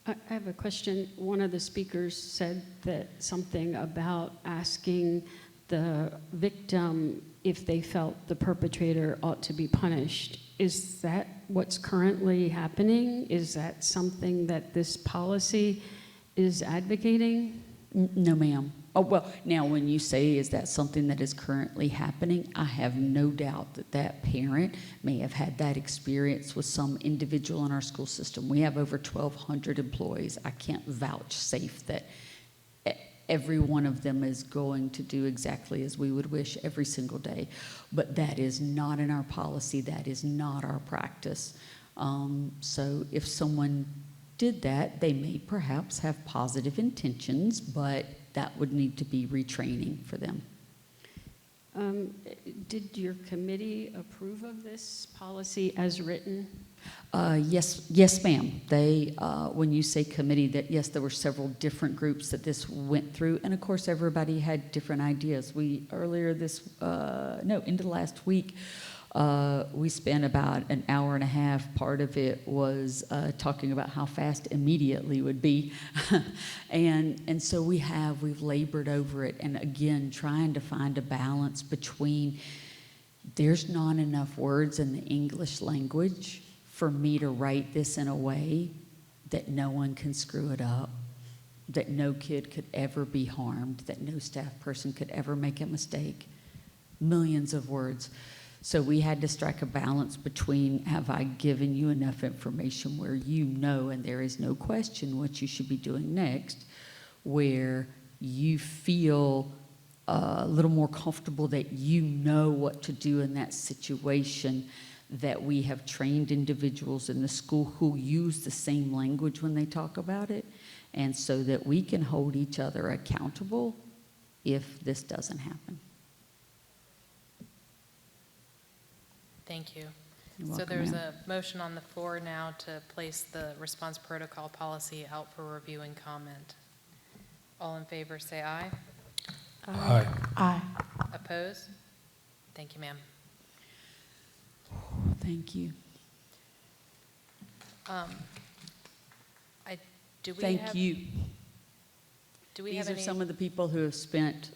I have a question. One of the speakers said that something about asking the victim if they felt the perpetrator ought to be punished. Is that what's currently happening? Is that something that this policy is advocating? No, ma'am. Oh, well, now when you say, is that something that is currently happening, I have no doubt that that parent may have had that experience with some individual in our school system. We have over 1,200 employees. I can't vouchsafe that every one of them is going to do exactly as we would wish every single day. But that is not in our policy. That is not our practice. So if someone did that, they may perhaps have positive intentions, but that would need to be retraining for them. Did your committee approve of this policy as written? Yes, ma'am. They, when you say committee, that yes, there were several different groups that this went through, and of course, everybody had different ideas. We earlier this, into last week, we spent about an hour and a half. Part of it was talking about how fast immediately would be. and so we've labored over it. And again, trying to find a balance between there's not enough words in the English language for me to write this in a way that no one can screw it up, that no kid could ever be harmed, that no staff person could ever make a mistake. Millions of words. So we had to strike a balance between, have I given you enough information where you know and there is no question what you should be doing next, where you feel a little more comfortable that you know what to do in that situation, that we have trained individuals in the school who use the same language when they talk about it, and so that we can hold each other accountable if this doesn't happen. Thank you. You're So welcome, there's ma'am. a motion on the floor now to place the response protocol policy out for review and comment. All in favor, say aye. Aye. Aye. Oppose? Thank you, ma'am. Thank you. Do we Thank have, you. do we These have are any? some of the people who have spent,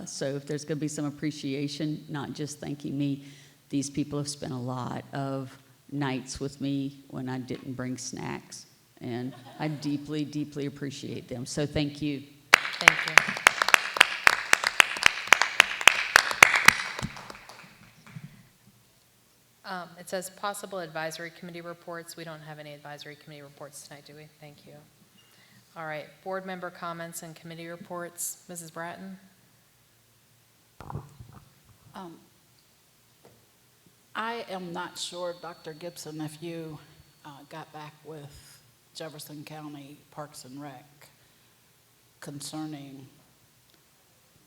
so if there's going to be some appreciation, not just thanking me, these people have spent a lot of nights with me when I didn't bring snacks, and I deeply, deeply appreciate them. So thank you. Thank you. It says possible advisory committee reports. We don't have any advisory committee reports tonight, do we? Thank you. All right, board member comments and committee reports. Mrs. Bratton? I am not sure, Dr. Gibson, if you got back with Jefferson County Parks and Rec concerning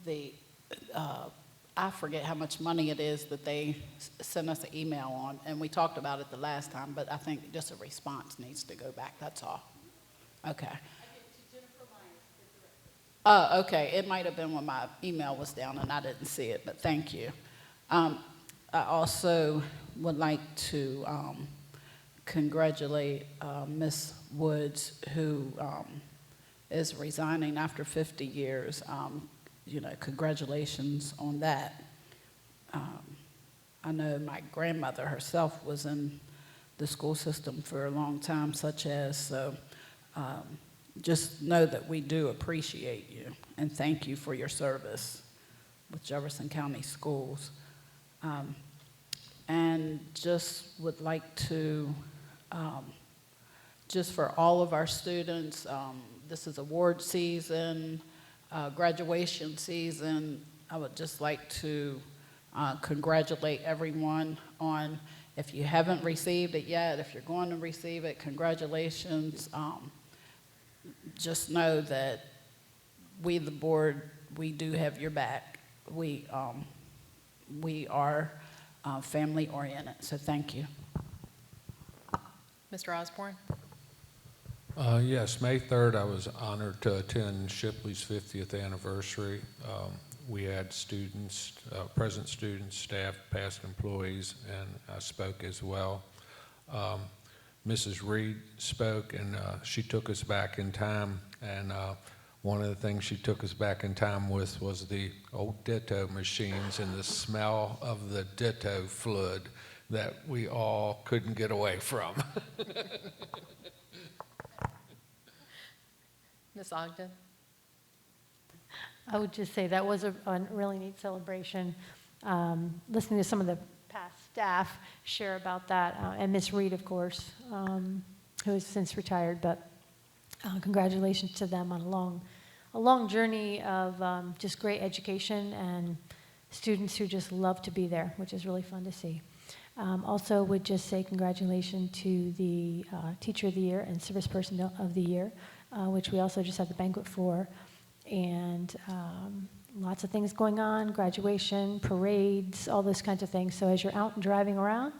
the, I forget how much money it is that they sent us an email on, and we talked about it the last time, but I think just a response needs to go back, that's all. Okay. Oh, okay, it might have been when my email was down and I didn't see it, but thank you. I also would like to congratulate Ms. Woods, who is resigning after 50 years. congratulations on that. I know my grandmother herself was in the school system for a long time, so just know that we do appreciate you and thank you for your service with Jefferson County Schools. And just would like to, just for all of our students, this is award season, graduation season. I would just like to congratulate everyone on, if you haven't received it yet, if you're going to receive it, congratulations. Just know that we, the board, we do have your back. We are family oriented, so thank you. Mr. Osborne? Yes, May 3rd, I was honored to attend Shipley's 50th anniversary. We had students, present students, staff, past employees, and I spoke as well. Mrs. Reed spoke, and she took us back in time, and one of the things she took us back in time with was the old ditto machines and the smell of the ditto fluid that we all couldn't get away from. Ms. Ogden? I would just say that was a really neat celebration. Listening to some of the past staff share about that, and Miss Reed, of course, who has since retired, but congratulations to them on a long journey of just great education and students who just love to be there, which is really fun to see. Also would just say congratulations to the Teacher of the Year and Service Person of the Year, which we also just had the banquet for. And lots of things going on, graduation, parades, all those kinds of things. So as you're out and driving around,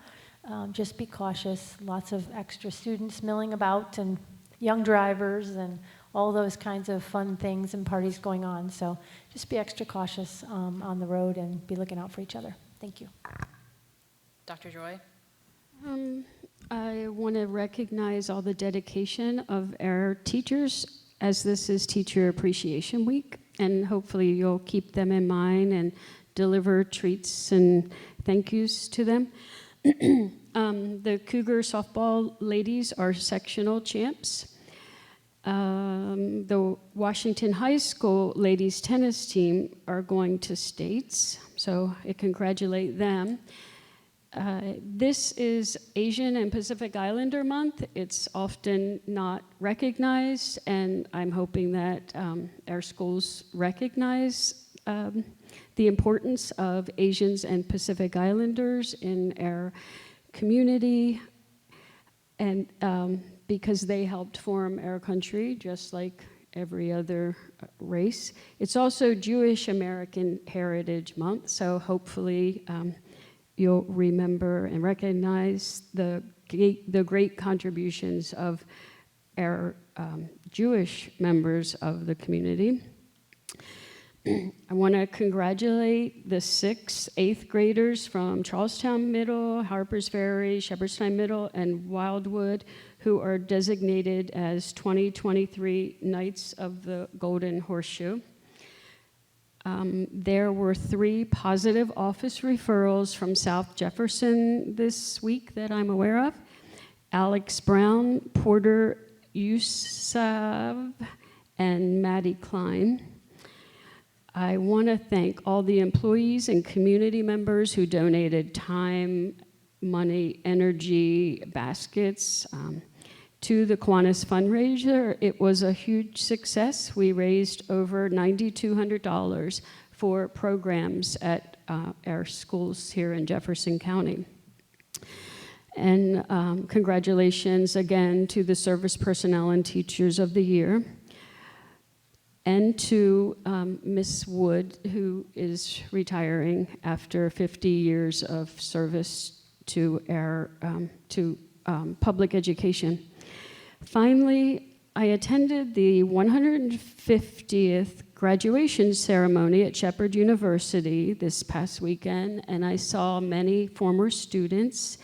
just be cautious. Lots of extra students milling about and young drivers and all those kinds of fun things and parties going on. So just be extra cautious on the road and be looking out for each other. Thank you. Dr. Joy? I want to recognize all the dedication of our teachers, as this is Teacher Appreciation Week, and hopefully you'll keep them in mind and deliver treats and thank yous to them. The Cougar softball ladies are sectional champs. The Washington High School ladies tennis team are going to states, so I congratulate them. This is Asian and Pacific Islander Month. It's often not recognized, and I'm hoping that our schools recognize the importance of Asians and Pacific Islanders in our community, and because they helped form our country, just like every other race. It's also Jewish American Heritage Month, so hopefully you'll remember and recognize the great contributions of our Jewish members of the community. I want to congratulate the 6th, 8th graders from Charlestown Middle, Harpers Ferry, Shepherdstown Middle, and Wildwood, who are designated as 2023 Knights of the Golden Horseshoe. There were 3 positive office referrals from South Jefferson this week that I'm aware of. Alex Brown, Porter Yusav, and Maddie Klein. I want to thank all the employees and community members who donated time, money, energy, baskets to the Kiwanis fundraiser. It was a huge success. We raised over $9,200 for programs at our schools here in Jefferson County. And congratulations again to the Service Personnel and Teachers of the Year, and to Miss Wood, who is retiring after 50 years of service to our public education. Finally, I attended the 150th graduation ceremony at Shepherd University this past weekend, and I saw many former students,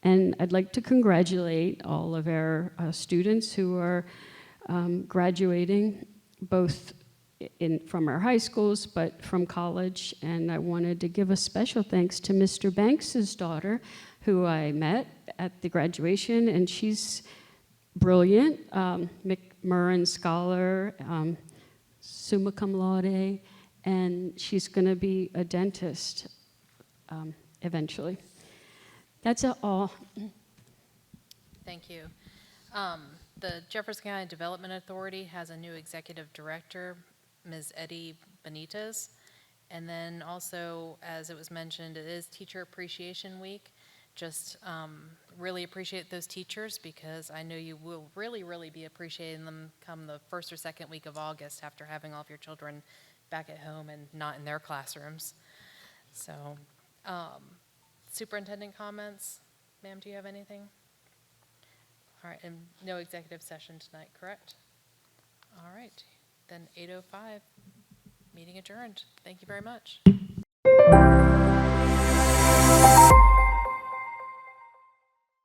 and I'd like to congratulate all of our students who are graduating, both from our high schools, but from college. And I wanted to give a special thanks to Mr. Banks's daughter, who I met at the graduation, and she's brilliant, McMurrin Scholar, summa cum laude, and she's going to be a dentist eventually. That's all. Thank you. The Jefferson County Development Authority has a new executive director, Ms. Eddie Benitez. And then also, as it was mentioned, it is Teacher Appreciation Week. Just really appreciate those teachers, because I know you will really, really be appreciating them come the first or second week of August after having all of your children back at home and not in their classrooms. So, superintendent comments? Ma'am, do you have anything? All right, and no executive session tonight, correct? All right, then 8:05, meeting adjourned. Thank you very much.